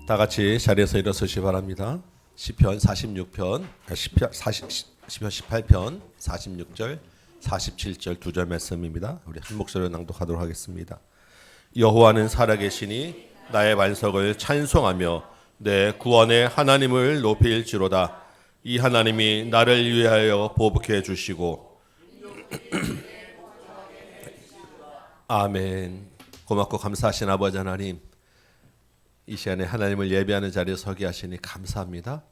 다 같이 자리에서 일어서시 바랍니다. 시편 46편, 시편 18편 46절, 47절 두 절 말씀입니다. 우리 한 목소리로 낭독하도록 하겠습니다. 여호와는 살아계시니 나의 반석을 찬송하며 내 구원의 하나님을 높일지로다. 이 하나님이 나를 위하여 보복해 주시고 아멘. 고맙고 감사하신 아버지 하나님, 이 시간에 하나님을 예배하는 자리에 서게 하시니 감사합니다.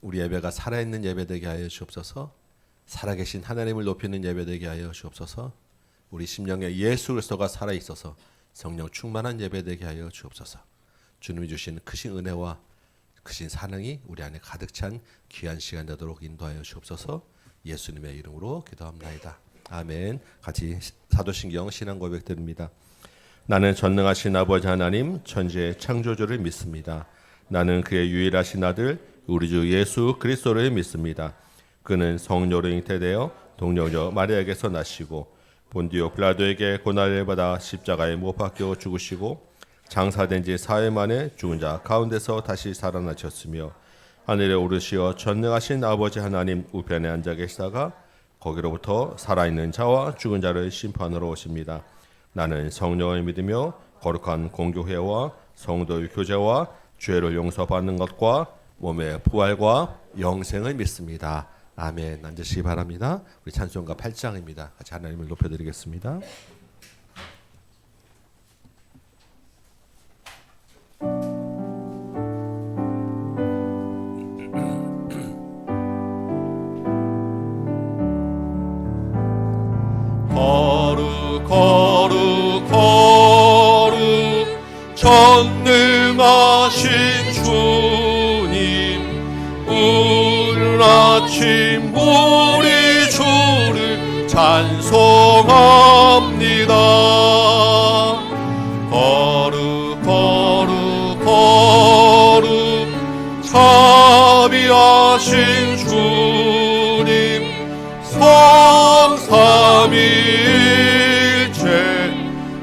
우리 예배가 살아있는 예배 되게 하여 주옵소서. 살아계신 하나님을 높이는 예배 되게 하여 주옵소서. 우리 심령에 예수 그리스도가 살아있어서 성령 충만한 예배 되게 하여 주옵소서. 주님이 주신 크신 은혜와 크신 사랑이 우리 안에 가득 찬 귀한 시간 되도록 인도하여 주옵소서. 예수님의 이름으로 기도합나이다. 아멘. 같이 사도신경 신앙 고백 드립니다. 나는 전능하신 아버지 하나님 천지의 창조주를 믿습니다. 나는 그의 유일하신 아들 우리 주 예수 그리스도를 믿습니다. 그는 성령으로 잉태되어 동정녀 마리아에게서 나시고 본디오 빌라도에게 고난을 받아 십자가에 못 박혀 죽으시고 장사된 지 4일 만에 죽은 자 가운데서 다시 살아나셨으며 하늘에 오르시어 전능하신 아버지 하나님 우편에 앉아 계시다가 거기로부터 살아있는 자와 죽은 자를 심판하러 오십니다. 나는 성령을 믿으며 거룩한 공교회와 성도의 교제와 죄를 용서받는 것과 몸의 부활과 영생을 믿습니다. 아멘. 앉으시기 바랍니다. 우리 찬송가 8장입니다. 같이 하나님을 높여드리겠습니다. 전능하신 주님, 오늘 아침 우리 주를 찬송합니다. 거룩 자비하신 주님, 성삼위일체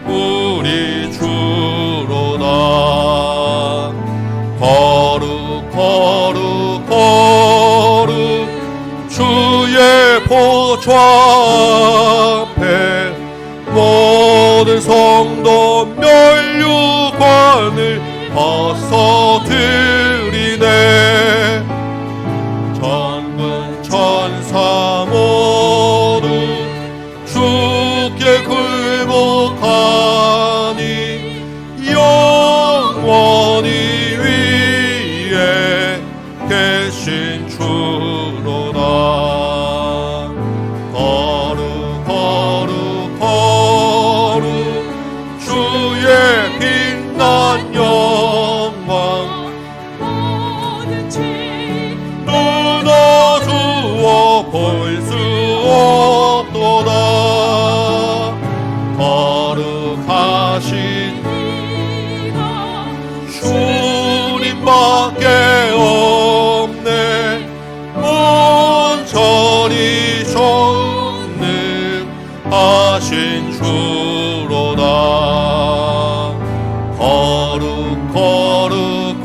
우리 주로다. 거룩 주의 보좌 앞에 모든 성도 면류관을 벗어드리네. 전군 천사 모두 주께 굴복하니 영원히 위에 계신 주로다. 거룩 주의 빛난 영광 모든 죄 뚫어주어 볼 수 없도다. 거룩하신 주님밖에 없네. 온전히 전능하신 주로다. 거룩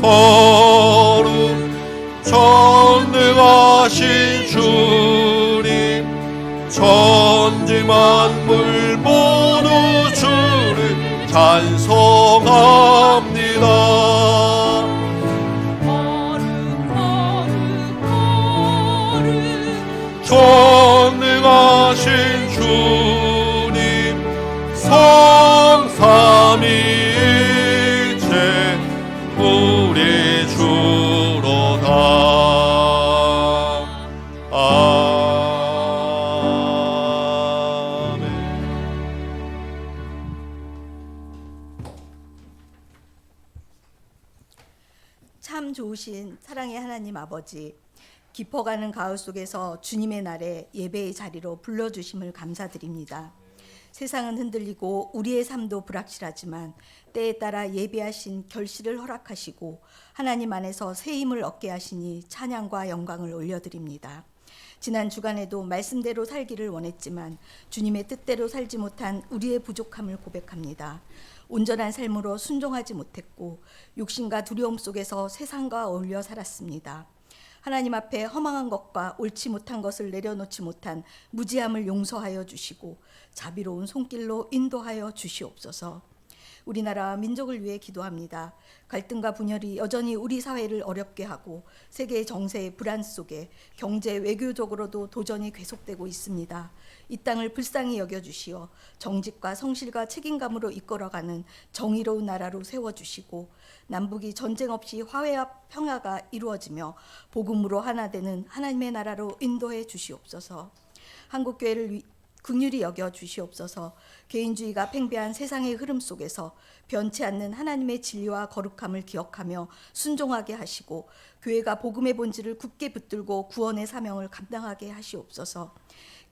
전능하신 주님, 천지 만물 모두 주를 찬송합니다. 전능하신 주님, 성삼위일체 우리 주로다. 아멘. 참 좋으신 사랑의 하나님 아버지, 깊어가는 가을 속에서 주님의 날에 예배의 자리로 불러주심을 감사드립니다. 세상은 흔들리고 우리의 삶도 불확실하지만 때에 따라 예배하신 결실을 허락하시고 하나님 안에서 새 힘을 얻게 하시니 찬양과 영광을 올려드립니다. 지난 주간에도 말씀대로 살기를 원했지만 주님의 뜻대로 살지 못한 우리의 부족함을 고백합니다. 온전한 삶으로 순종하지 못했고 육신과 두려움 속에서 세상과 어울려 살았습니다. 하나님 앞에 허망한 것과 옳지 못한 것을 내려놓지 못한 무지함을 용서하여 주시고 자비로운 손길로 인도하여 주시옵소서. 우리나라 민족을 위해 기도합니다. 갈등과 분열이 여전히 우리 사회를 어렵게 하고 세계 정세의 불안 속에 경제 외교적으로도 도전이 계속되고 있습니다. 이 땅을 불쌍히 여겨주시어 정직과 성실과 책임감으로 이끌어가는 정의로운 나라로 세워주시고 남북이 전쟁 없이 화해와 평화가 이루어지며 복음으로 하나 되는 하나님의 나라로 인도해 주시옵소서. 한국교회를 긍휼히 여겨 주시옵소서. 개인주의가 팽배한 세상의 흐름 속에서 변치 않는 하나님의 진리와 거룩함을 기억하며 순종하게 하시고 교회가 복음의 본질을 굳게 붙들고 구원의 사명을 감당하게 하시옵소서.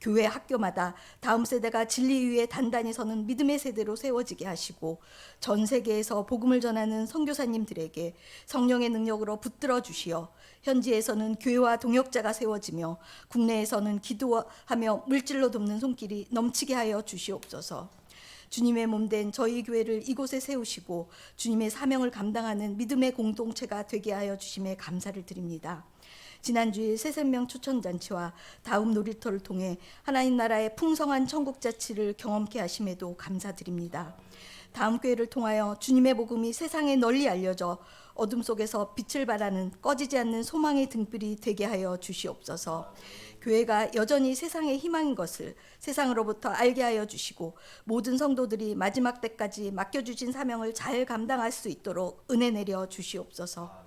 교회 학교마다 다음 세대가 진리 위에 단단히 서는 믿음의 세대로 세워지게 하시고 전 세계에서 복음을 전하는 선교사님들에게 성령의 능력으로 붙들어 주시어 현지에서는 교회와 동역자가 세워지며 국내에서는 기도하며 물질로 돕는 손길이 넘치게 하여 주시옵소서. 주님의 몸된 저희 교회를 이곳에 세우시고 주님의 사명을 감당하는 믿음의 공동체가 되게 하여 주심에 감사를 드립니다. 지난주일 새생명 추천잔치와 다음 놀이터를 통해 하나님 나라의 풍성한 천국자치를 경험케 하심에도 감사드립니다. 다음 교회를 통하여 주님의 복음이 세상에 널리 알려져 어둠 속에서 빛을 발하는 꺼지지 않는 소망의 등불이 되게 하여 주시옵소서. 교회가 여전히 세상의 희망인 것을 세상으로부터 알게 하여 주시고 모든 성도들이 마지막 때까지 맡겨주신 사명을 잘 감당할 수 있도록 은혜 내려 주시옵소서.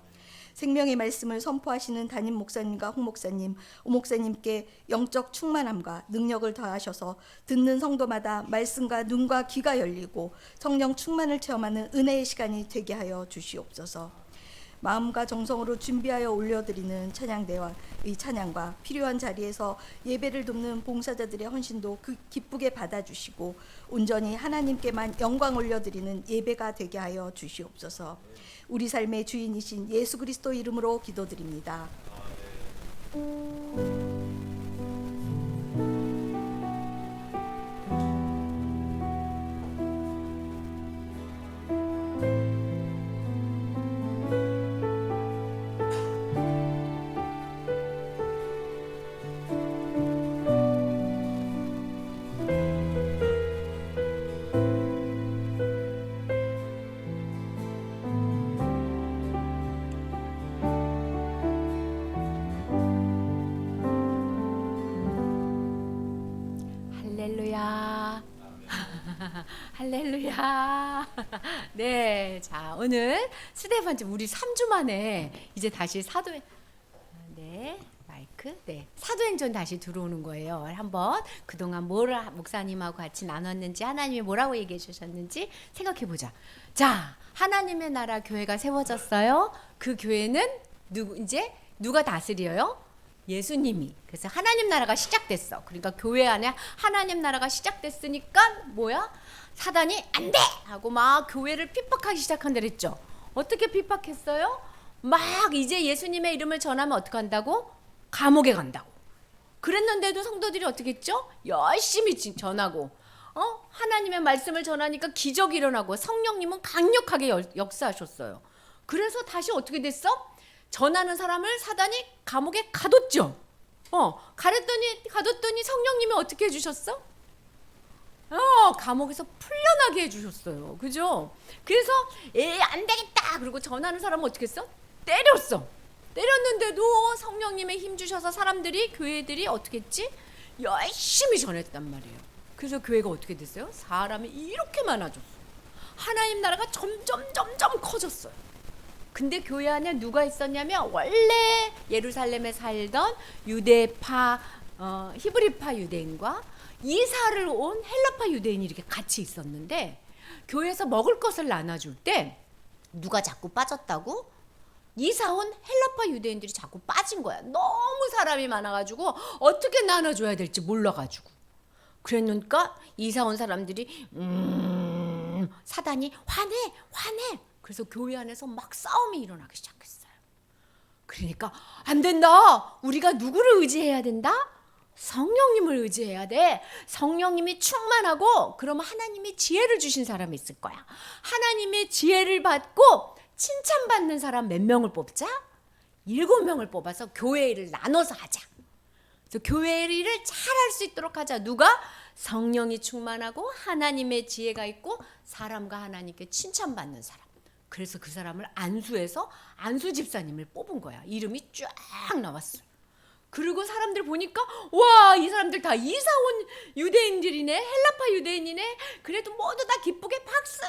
생명의 말씀을 선포하시는 담임 목사님과 홍 목사님, 오 목사님께 영적 충만함과 능력을 더하셔서 듣는 성도마다 말씀과 눈과 귀가 열리고 성령 충만을 체험하는 은혜의 시간이 되게 하여 주시옵소서. 마음과 정성으로 준비하여 올려드리는 찬양대와 이 찬양과 필요한 자리에서 예배를 돕는 봉사자들의 헌신도 기쁘게 받아주시고 온전히 하나님께만 영광 올려드리는 예배가 되게 하여 주시옵소서. 우리 삶의 주인이신 예수 그리스도 이름으로 기도드립니다. 할렐루야. 할렐루야. 네, 자 오늘 스데반지 우리 3주 만에 이제 다시 사도행전 다시 들어오는 거예요. 한번 그동안 뭘 목사님하고 같이 나눴는지 하나님이 뭐라고 얘기해 주셨는지 생각해 보자. 자, 하나님의 나라 교회가 세워졌어요. 그 교회는 이제 누가 다스려요? 예수님이. 그래서 하나님 나라가 시작됐어. 그러니까 교회 안에 하나님 나라가 시작됐으니까 뭐야? 사단이 안 돼! 하고 막 교회를 핍박하기 시작한다 그랬죠. 어떻게 핍박했어요? 막 이제 예수님의 이름을 전하면 어떻게 한다고? 감옥에 간다고. 그랬는데도 성도들이 어떻게 했죠? 열심히 전하고 하나님의 말씀을 전하니까 기적이 일어나고 성령님은 강력하게 역사하셨어요. 그래서 다시 어떻게 됐어? 전하는 사람을 사단이 감옥에 가뒀죠. 가뒀더니 성령님이 어떻게 해주셨어? 감옥에서 풀려나게 해주셨어요. 그죠? 그래서 안 되겠다. 그리고 전하는 사람은 어떻게 했어? 때렸어. 때렸는데도 성령님의 힘 주셔서 사람들이 교회들이 어떻게 했지? 열심히 전했단 말이에요. 그래서 교회가 어떻게 됐어요? 사람이 이렇게 많아졌어요. 하나님 나라가 점점 커졌어요. 근데 교회 안에 누가 있었냐면 원래 예루살렘에 살던 유대파 히브리파 유대인과 이사를 온 헬라파 유대인이 이렇게 같이 있었는데 교회에서 먹을 것을 나눠줄 때 누가 자꾸 빠졌다고? 이사 온 헬라파 유대인들이 자꾸 빠진 거야. 너무 사람이 많아가지고 어떻게 나눠줘야 될지 몰라가지고. 그러니까 이사 온 사람들이 사단이 화내. 그래서 교회 안에서 막 싸움이 일어나기 시작했어요. 그러니까 안 된다. 우리가 누구를 의지해야 된다? 성령님을 의지해야 돼. 성령님이 충만하고 그러면 하나님이 지혜를 주신 사람이 있을 거야. 하나님의 지혜를 받고 칭찬받는 사람 몇 명을 뽑자? 7명을 뽑아서 교회 일을 나눠서 하자. 그래서 교회 일을 잘 할 수 있도록 하자. 누가? 성령이 충만하고 하나님의 지혜가 있고 사람과 하나님께 칭찬받는 사람. 그래서 그 사람을 안수해서 안수 집사님을 뽑은 거야. 이름이 쫙 나왔어. 그리고 사람들 보니까 와, 이 사람들 다 이사 온 유대인들이네, 헬라파 유대인이네. 그래도 모두 다 기쁘게 박수.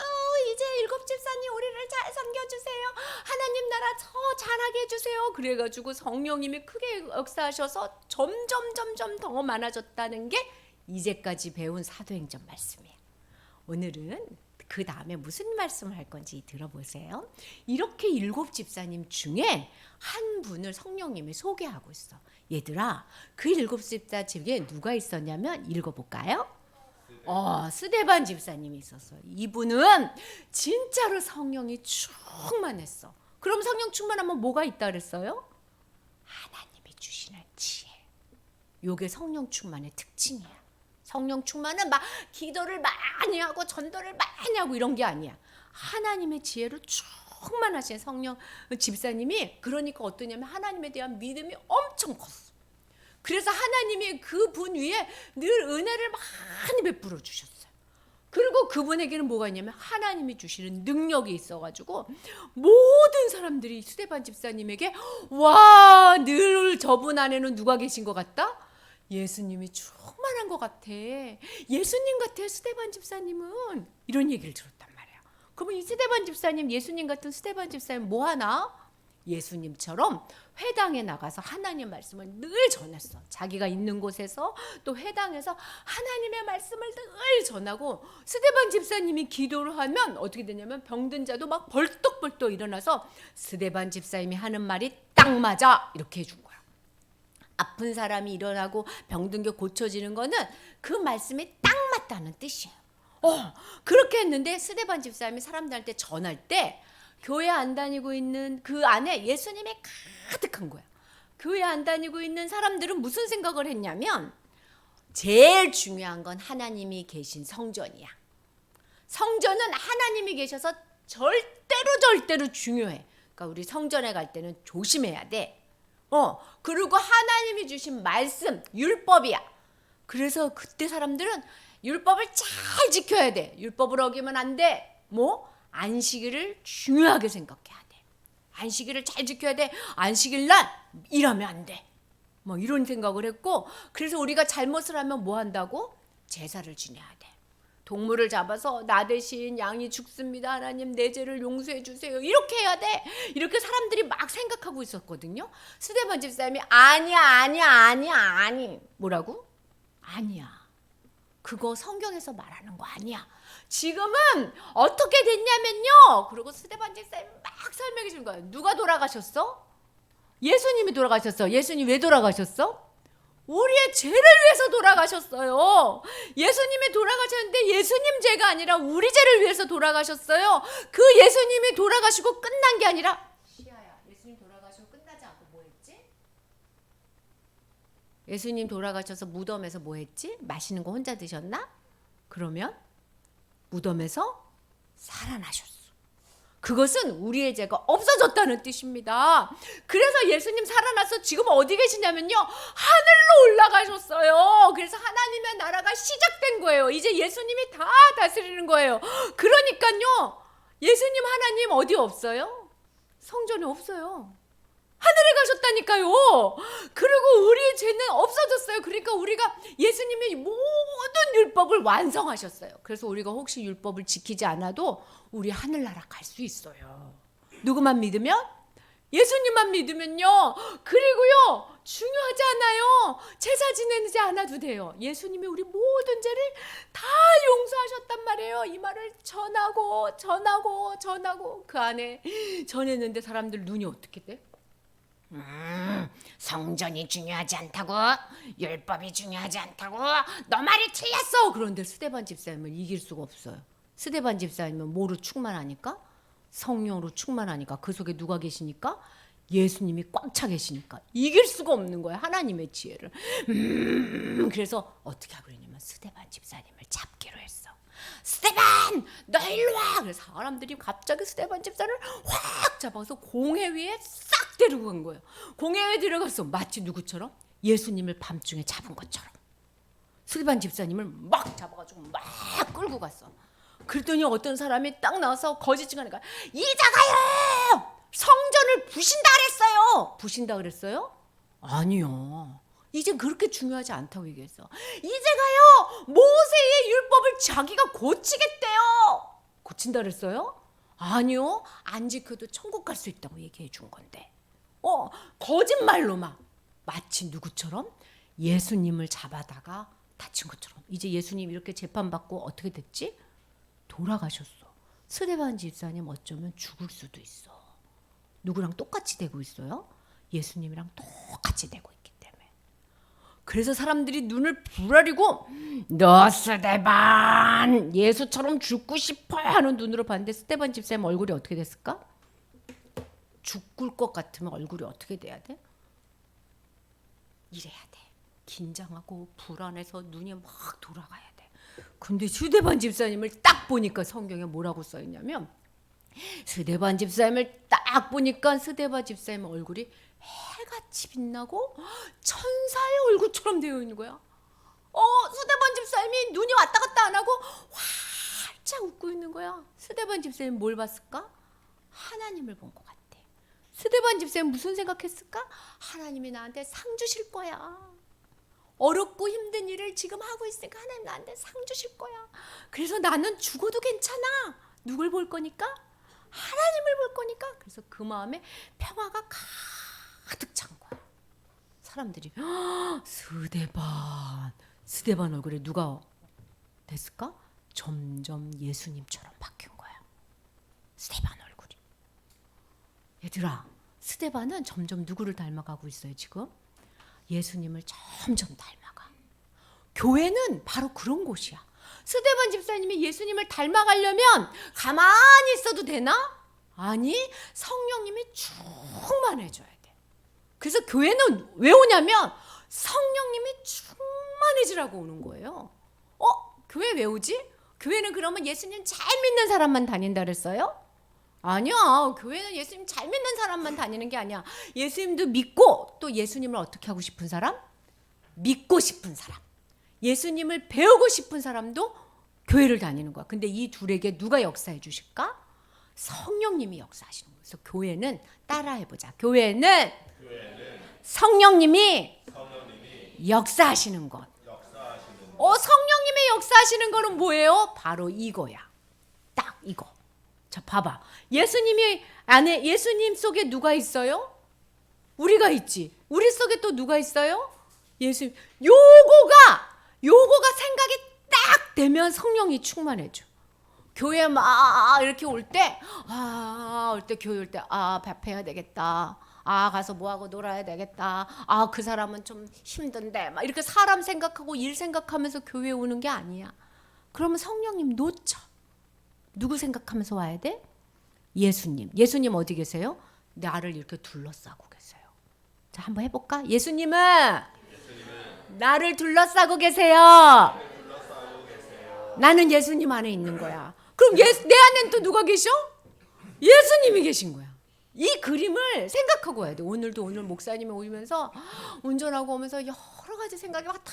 이제 7 집사님 우리를 잘 섬겨주세요. 하나님 나라 더 잘하게 해주세요. 그래가지고 성령님이 크게 역사하셔서 점점 더 많아졌다는 게 이제까지 배운 사도행전 말씀이에요. 오늘은 그 다음에 무슨 말씀을 할 건지 들어보세요. 이렇게 7 집사님 중에 한 분을 성령님이 소개하고 있어. 얘들아, 그 7 집사 중에 누가 있었냐면 읽어볼까요? 스데반 집사님이 있었어. 이분은 진짜로 성령이 충만했어. 그럼 성령 충만하면 뭐가 있다 그랬어요? 하나님이 주시는 지혜. 요게 성령 충만의 특징이야. 성령 충만은 막 기도를 많이 하고 전도를 많이 하고 이런 게 아니야. 하나님의 지혜로 충만하신 성령 집사님이, 그러니까 어떠냐면 하나님에 대한 믿음이 엄청 컸어. 그래서 하나님이 그분 위에 늘 은혜를 많이 베풀어 주셨어요. 그리고 그분에게는 뭐가 있냐면 하나님이 주시는 능력이 있어가지고 모든 사람들이 스데반 집사님에게 와, 늘 저분 안에는 누가 계신 것 같다? 예수님이 충만한 것 같아. 예수님 같아 스데반 집사님은. 이런 얘기를 들었단 말이야. 그러면 이 스데반 집사님, 예수님 같은 스데반 집사님 뭐 하나? 예수님처럼 회당에 나가서 하나님 말씀을 늘 전했어. 자기가 있는 곳에서 또 회당에서 하나님의 말씀을 늘 전하고, 스데반 집사님이 기도를 하면 어떻게 되냐면 병든 자도 막 벌떡벌떡 일어나서 스데반 집사님이 하는 말이 딱 맞아 이렇게 해준 거야. 아픈 사람이 일어나고 병든 게 고쳐지는 거는 그 말씀이 딱 맞다는 뜻이에요. 그렇게 했는데 스데반 집사님이 사람들한테 전할 때 교회 안 다니고 있는 그 안에 예수님이 가득한 거야. 교회 안 다니고 있는 사람들은 무슨 생각을 했냐면 제일 중요한 건 하나님이 계신 성전이야. 성전은 하나님이 계셔서 절대로 중요해. 그러니까 우리 성전에 갈 때는 조심해야 돼. 그리고 하나님이 주신 말씀, 율법이야. 그래서 그때 사람들은 율법을 잘 지켜야 돼. 율법을 어기면 안 돼. 안식일을 중요하게 생각해야 돼. 안식일을 잘 지켜야 돼. 안식일 날 일하면 안 돼. 이런 생각을 했고, 그래서 우리가 잘못을 하면 뭐 한다고? 제사를 지내야 돼. 동물을 잡아서 나 대신 양이 죽습니다. 하나님 내 죄를 용서해 주세요. 이렇게 해야 돼. 이렇게 사람들이 막 생각하고 있었거든요. 스데반 집사님이 아니. 뭐라고? 아니야. 그거 성경에서 말하는 거 아니야. 지금은 어떻게 됐냐면요. 그리고 스데반 집사님이 막 설명해 주는 거예요. 누가 돌아가셨어? 예수님이 돌아가셨어. 예수님 왜 돌아가셨어? 우리의 죄를 위해서 돌아가셨어요. 예수님이 돌아가셨는데 예수님 죄가 아니라 우리 죄를 위해서 돌아가셨어요. 그 예수님이 돌아가시고 끝난 게 아니라, 시아야, 예수님 돌아가시고 끝나지 않고 뭐 했지? 예수님 돌아가셔서 무덤에서 뭐 했지? 맛있는 거 혼자 드셨나? 그러면 무덤에서 살아나셨어. 그것은 우리의 죄가 없어졌다는 뜻입니다. 그래서 예수님 살아나서 지금 어디 계시냐면요, 하늘로 올라가셨어요. 그래서 하나님의 나라가 시작된 거예요. 이제 예수님이 다 다스리는 거예요. 그러니까요, 예수님 하나님 어디 없어요? 성전에 없어요. 하늘에 가셨다니까요. 그리고 우리의 죄는 없어졌어요. 그러니까 우리가 예수님이 모든 율법을 완성하셨어요. 그래서 우리가 혹시 율법을 지키지 않아도 우리 하늘나라 갈 수 있어요. 누구만 믿으면? 예수님만 믿으면요. 그리고요, 중요하지 않아요. 제사 지내지 않아도 돼요. 예수님이 우리 모든 죄를 다 용서하셨단 말이에요. 이 말을 전하고 그 안에 전했는데 사람들 눈이 어떻게 돼? 성전이 중요하지 않다고, 율법이 중요하지 않다고, 너 말이 틀렸어. 그런데 스데반 집사님은 이길 수가 없어요. 스데반 집사님은 뭐로 충만하니까? 성령으로 충만하니까. 그 속에 누가 계시니까? 예수님이 꽉 차 계시니까 이길 수가 없는 거야. 하나님의 지혜를. 그래서 어떻게 하고 그러냐면 스데반 집사님을 잡기로 했어. 스데반 너 일로 와. 그래서 사람들이 갑자기 스데반 집사를 확 잡아서 공회 위에 싹 데리고 간 거예요. 공회 위에 들어갔어. 마치 누구처럼? 예수님을 밤중에 잡은 것처럼. 스데반 집사님을 막 잡아가지고 막 끌고 갔어. 그랬더니 어떤 사람이 딱 나와서 거짓 증언하니까 이자가요 성전을 부신다 그랬어요. 부신다 그랬어요? 아니요. 이제 그렇게 중요하지 않다고 얘기했어. 이제가요 모세의 율법을 자기가 고치겠대요. 고친다 그랬어요? 아니요. 안 지켜도 천국 갈 수 있다고 얘기해 준 건데. 거짓말로 막 마치 누구처럼? 예수님을 잡아다가 다친 것처럼. 이제 예수님 이렇게 재판받고 어떻게 됐지? 돌아가셨어. 스데반 집사님 어쩌면 죽을 수도 있어. 누구랑 똑같이 되고 있어요? 예수님이랑 똑같이 되고 있기 때문에. 그래서 사람들이 눈을 부라리고 너 스데반 예수처럼 죽고 싶어 하는 눈으로 봤는데 스데반 집사님 얼굴이 어떻게 됐을까? 죽을 것 같으면 얼굴이 어떻게 돼야 돼? 이래야 돼. 긴장하고 불안해서 눈이 막 돌아가야 돼. 근데 스데반 집사님을 딱 보니까 성경에 뭐라고 써있냐면 스데반 집사님을 딱 보니까 스데반 집사님 얼굴이 해같이 빛나고 천사의 얼굴처럼 되어 있는 거야. 스데반 집사님이 눈이 왔다 갔다 안 하고 활짝 웃고 있는 거야. 스데반 집사님 뭘 봤을까? 하나님을 본 것 같아. 스데반 집사님 무슨 생각했을까? 하나님이 나한테 상 주실 거야. 어렵고 힘든 일을 지금 하고 있으니까 하나님 나한테 상 주실 거야. 그래서 나는 죽어도 괜찮아. 누굴 볼 거니까? 하나님을 볼 거니까. 그래서 그 마음에 평화가 가득 찬 거야. 사람들이 스데반 얼굴에 누가 됐을까? 점점 예수님처럼 바뀐 거야. 스데반 얼굴이. 얘들아, 스데반은 점점 누구를 닮아가고 있어요 지금? 예수님을 점점 닮아가. 교회는 바로 그런 곳이야. 스데반 집사님이 예수님을 닮아가려면 가만히 있어도 되나? 아니, 성령님이 충만해져야 돼. 그래서 교회는 왜 오냐면 성령님이 충만해지라고 오는 거예요. 교회 왜 오지? 교회는 그러면 예수님 잘 믿는 사람만 다닌다 그랬어요? 아니야. 교회는 예수님 잘 믿는 사람만 다니는 게 아니야. 예수님도 믿고 또 예수님을 어떻게 하고 싶은 사람? 믿고 싶은 사람. 예수님을 배우고 싶은 사람도 교회를 다니는 거야. 근데 이 둘에게 누가 역사해 주실까? 성령님이 역사하시는 거예요. 그래서 교회는 따라해보자. 교회는 성령님이 역사하시는 것. 성령님이 역사하시는 거는 뭐예요? 바로 이거야. 딱 이거. 자, 봐봐. 예수님 속에 누가 있어요? 우리가 있지. 우리 속에 또 누가 있어요? 예수님. 요거가 생각이 딱 되면 성령이 충만해져. 교회 막 이렇게 올 때 교회 올 때 밥해야 되겠다. 가서 뭐하고 놀아야 되겠다. 그 사람은 좀 힘든데. 막 이렇게 사람 생각하고 일 생각하면서 교회에 오는 게 아니야. 그러면 성령님 놓쳐. 누구 생각하면서 와야 돼? 예수님. 예수님 어디 계세요? 나를 이렇게 둘러싸고 계세요. 자, 한번 해볼까? 예수님은 나를 둘러싸고 계세요. 나는 예수님 안에 있는 거야. 그럼 내 안에는 또 누가 계셔? 예수님이 계신 거야. 이 그림을 생각하고 와야 돼. 오늘 목사님이 오면서 운전하고 오면서 여러 가지 생각이 왔다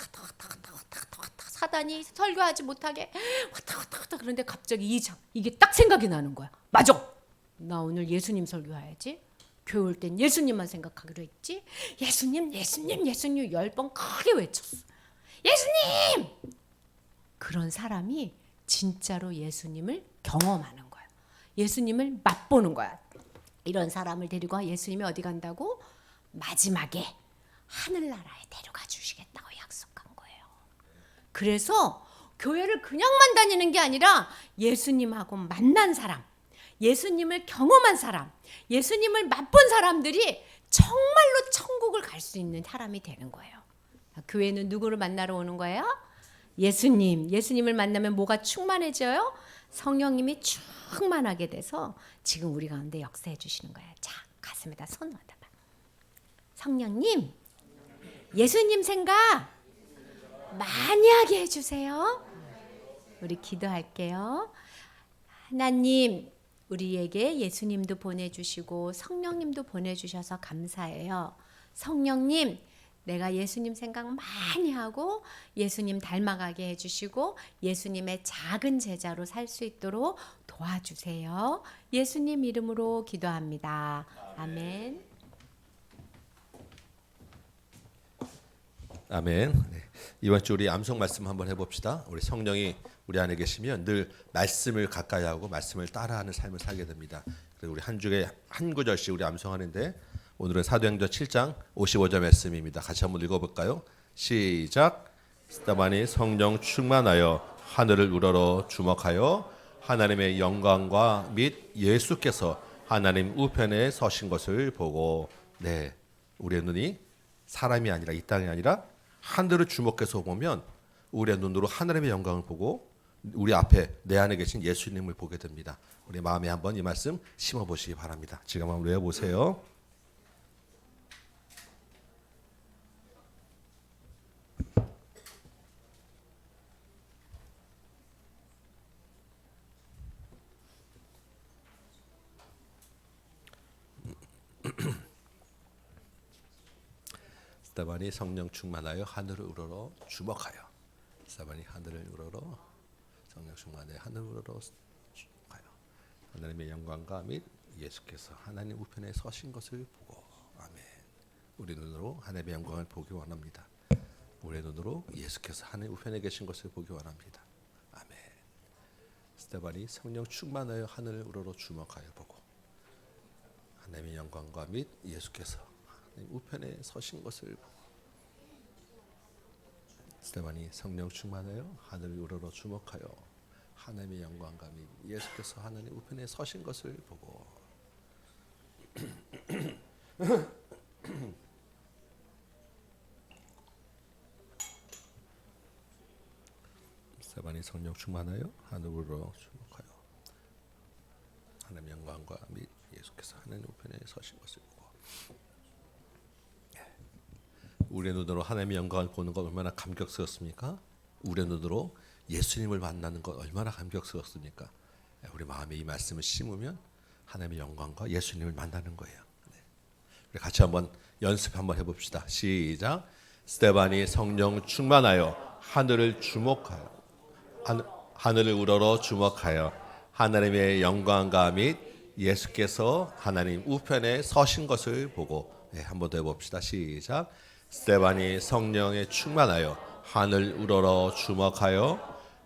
사단이 설교하지 못하게 왔다 그런데 갑자기 이게 딱 생각이 나는 거야. 맞아. 나 오늘 예수님 설교해야지. 교회 올 땐 예수님만 생각하기로 했지. 예수님 10번 크게 외쳤어. 예수님! 그런 사람이 진짜로 예수님을 경험하는 거야. 예수님을 맛보는 거야. 이런 사람을 데리고 예수님이 어디 간다고? 마지막에 하늘나라에 데려가 주시겠다고 약속한 거예요. 그래서 교회를 그냥만 다니는 게 아니라 예수님하고 만난 사람, 예수님을 경험한 사람, 예수님을 맛본 사람들이 정말로 천국을 갈 수 있는 사람이 되는 거예요. 교회는 누구를 만나러 오는 거예요? 예수님을 만나면 뭐가 충만해져요? 성령님이 충만하게 돼서 지금 우리 가운데 역사해 주시는 거예요. 자, 가슴에다 손 얹어봐. 성령님, 예수님 생각 많이 하게 해주세요. 우리 기도할게요. 하나님, 우리에게 예수님도 보내주시고 성령님도 보내주셔서 감사해요. 성령님, 내가 예수님 생각 많이 하고 예수님 닮아가게 해주시고 예수님의 작은 제자로 살 수 있도록 도와주세요. 예수님 이름으로 기도합니다. 아멘. 아멘. 네. 이번 주 우리 암송 말씀 한번 해봅시다. 우리 성령이 우리 안에 계시면 늘 말씀을 가까이 하고 말씀을 따라하는 삶을 살게 됩니다. 그래서 우리 한 주에 한 구절씩 우리 암송하는데 오늘은 사도행전 7장 55절 말씀입니다. 같이 한번 읽어볼까요? 시작. 스데반이 성령 충만하여 하늘을 우러러 주목하여 하나님의 영광과 및 예수께서 하나님 우편에 서신 것을 보고, 네, 우리의 눈이 사람이 아니라 이 땅이 아니라 하늘을 주목해서 보면 우리의 눈으로 하나님의 영광을 보고 우리 앞에 내 안에 계신 예수님을 보게 됩니다. 우리 마음에 한번 이 말씀 심어보시기 바랍니다. 지금 한번 외워보세요. 스데반이 성령 충만하여 하늘을 우러러 주목하여. 스데반이 하늘을 우러러 성령 충만하여 하늘을 우러러 주목하여 하나님의 영광과 및 예수께서 하나님 우편에 서신 것을 보고. 아멘. 우리 눈으로 하나님의 영광을 보기 원합니다. 우리 눈으로 예수께서 하나님 우편에 계신 것을 보기 원합니다. 아멘. 스데반이 성령 충만하여 하늘을 우러러 주목하여 보고 하나님의 영광과 및 예수께서 하나님 우편에 서신 것을 보고. 스데반이 성령 충만하여 하늘을 우러러 주목하여 하나님의 영광과 및 예수께서 하나님 우편에 서신 것을 보고. 스데반이 성령 충만하여 하늘을 우러러 주목하여 하나님의 영광과 및 예수께서 하나님 우편에 서신 것을 보고. 우리의 눈으로 하나님의 영광을 보는 것 얼마나 감격스럽습니까? 우리의 눈으로 예수님을 만나는 것 얼마나 감격스럽습니까? 우리 마음에 이 말씀을 심으면 하나님의 영광과 예수님을 만나는 거예요. 네. 우리 같이 한번 연습 한번 해봅시다. 시작. 스데반이 성령 충만하여 하늘을 주목하여 하늘을 우러러 주목하여 하나님의 영광과 및 예수께서 하나님 우편에 서신 것을 보고. 네, 한번 더 해봅시다. 시작. 스데반이 성령에 충만하여 하늘 우러러 주목하여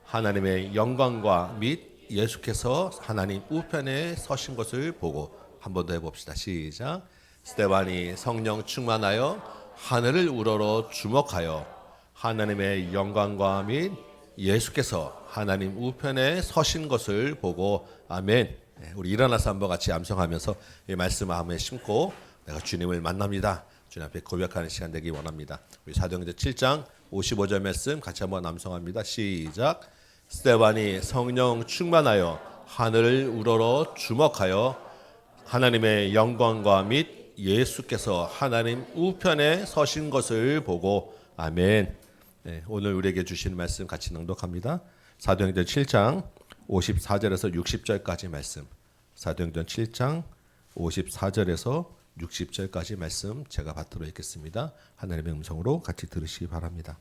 하나님의 영광과 및 예수께서 하나님 우편에 서신 것을 보고. 한 번 더 해봅시다. 시작. 스데반이 성령 충만하여 하늘을 우러러 주목하여 하나님의 영광과 및 예수께서 하나님 우편에 서신 것을 보고. 아멘. 우리 일어나서 한번 같이 암송하면서 이 말씀 마음에 심고 내가 주님을 만납니다. 주님 앞에 고백하는 시간 되기 원합니다. 우리 사도행전 7장 55절 말씀 같이 한번 암송합니다. 시작. 스데반이 성령 충만하여 하늘을 우러러 주목하여 하나님의 영광과 및 예수께서 하나님 우편에 서신 것을 보고. 아멘. 네, 오늘 우리에게 주신 말씀 같이 낭독합니다. 사도행전 7장 54절에서 60절까지 말씀. 사도행전 7장 54절에서 60절까지 말씀 제가 받도록 읽겠습니다. 하나님의 음성으로 같이 들으시기 바랍니다.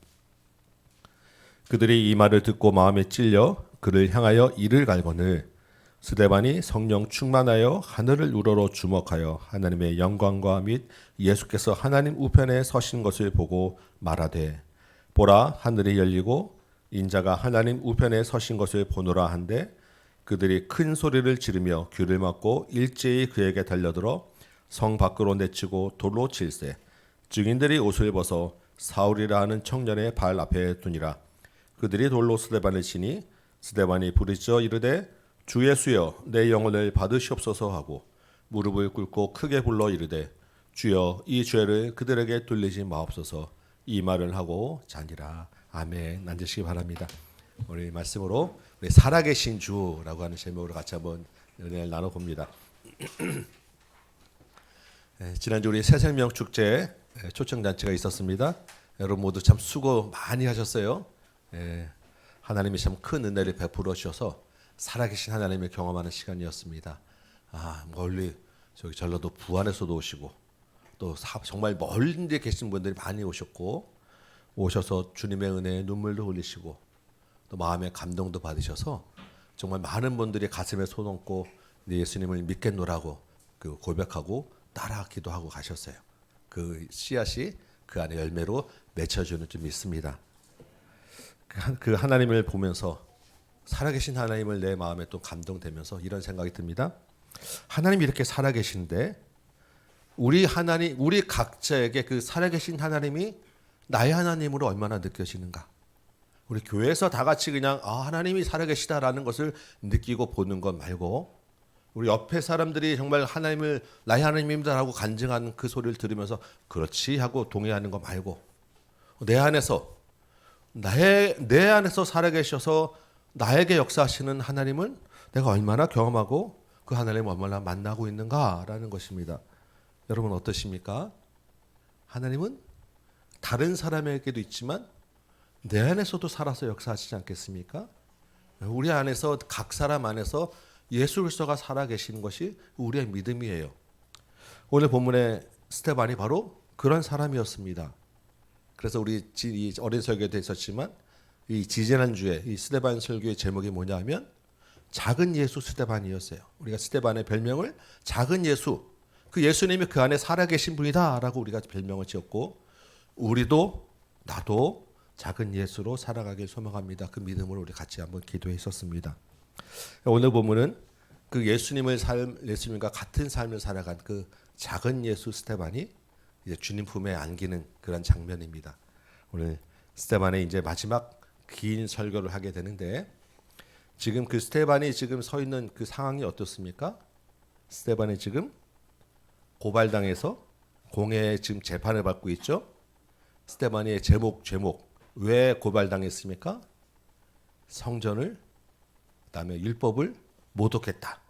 그들이 이 말을 듣고 마음에 찔려 그를 향하여 이를 갈거늘 스데반이 성령 충만하여 하늘을 우러러 주목하여 하나님의 영광과 및 예수께서 하나님 우편에 서신 것을 보고 말하되 보라 하늘이 열리고 인자가 하나님 우편에 서신 것을 보노라 한데 그들이 큰 소리를 지르며 귀를 막고 일제히 그에게 달려들어 성 밖으로 내치고 돌로 칠세 증인들이 옷을 벗어 사울이라 하는 청년의 발 앞에 두니라. 그들이 돌로 스데반을 치니 스데반이 부르짖어 이르되 주 예수여 내 영혼을 받으시옵소서 하고 무릎을 꿇고 크게 불러 이르되 주여 이 죄를 그들에게 돌리지 마옵소서. 이 말을 하고 자니라. 아멘. 앉으시기 바랍니다. 우리 말씀으로 우리 살아계신 주라고 하는 제목으로 같이 한번 은혜를 나눠봅니다. 지난주 우리 새생명 축제 초청 잔치가 있었습니다. 여러분 모두 참 수고 많이 하셨어요. 하나님이 참 큰 은혜를 베풀어 주셔서 살아계신 하나님을 경험하는 시간이었습니다. 멀리 저기 전라도 부안에서도 오시고 또 정말 멀리 데 계신 분들이 많이 오셨고 오셔서 주님의 은혜에 눈물도 흘리시고 또 마음의 감동도 받으셔서 정말 많은 분들이 가슴에 손 얹고 네 예수님을 믿겠노라고 그 고백하고 따라 기도하고 가셨어요. 그 씨앗이 그 안에 열매로 맺혀주는 줄 믿습니다. 그 하나님을 보면서 살아계신 하나님을 내 마음에 또 감동되면서 이런 생각이 듭니다. 하나님이 이렇게 살아계신데 우리 하나님, 우리 각자에게 그 살아계신 하나님이 나의 하나님으로 얼마나 느껴지는가? 우리 교회에서 다 같이 그냥 하나님이 살아계시다라는 것을 느끼고 보는 것 말고 우리 옆에 사람들이 정말 하나님을 나의 하나님입니다라고 간증하는 그 소리를 들으면서 그렇지 하고 동의하는 것 말고 내 안에서 내 안에서 살아계셔서 나에게 역사하시는 하나님은 내가 얼마나 경험하고 그 하나님을 얼마나 만나고 있는가라는 것입니다. 여러분 어떠십니까? 하나님은 다른 사람에게도 있지만 내 안에서도 살아서 역사하시지 않겠습니까? 우리 안에서 각 사람 안에서 예수 그리스도가 살아계시는 것이 우리의 믿음이에요. 오늘 본문의 스데반이 바로 그런 사람이었습니다. 그래서 우리 이 어린 설교에도 있었지만 이 지지난주에 이 스데반 설교의 제목이 뭐냐면 작은 예수 스데반이었어요. 우리가 스데반의 별명을 작은 예수, 그 예수님이 그 안에 살아계신 분이다라고 우리가 별명을 지었고 우리도 나도 작은 예수로 살아가길 소망합니다. 그 믿음으로 우리 같이 한번 기도했었습니다. 오늘 본문은 그 예수님과 같은 삶을 살아간 그 작은 예수 스데반이 이제 주님 품에 안기는 그런 장면입니다. 오늘 스데반의 이제 마지막 긴 설교를 하게 되는데 지금 그 스데반이 지금 서 있는 그 상황이 어떻습니까? 스데반이 지금 고발당해서 공회에 지금 재판을 받고 있죠. 스데반의 제목 왜 고발당했습니까? 성전을 그다음에 율법을 모독했다.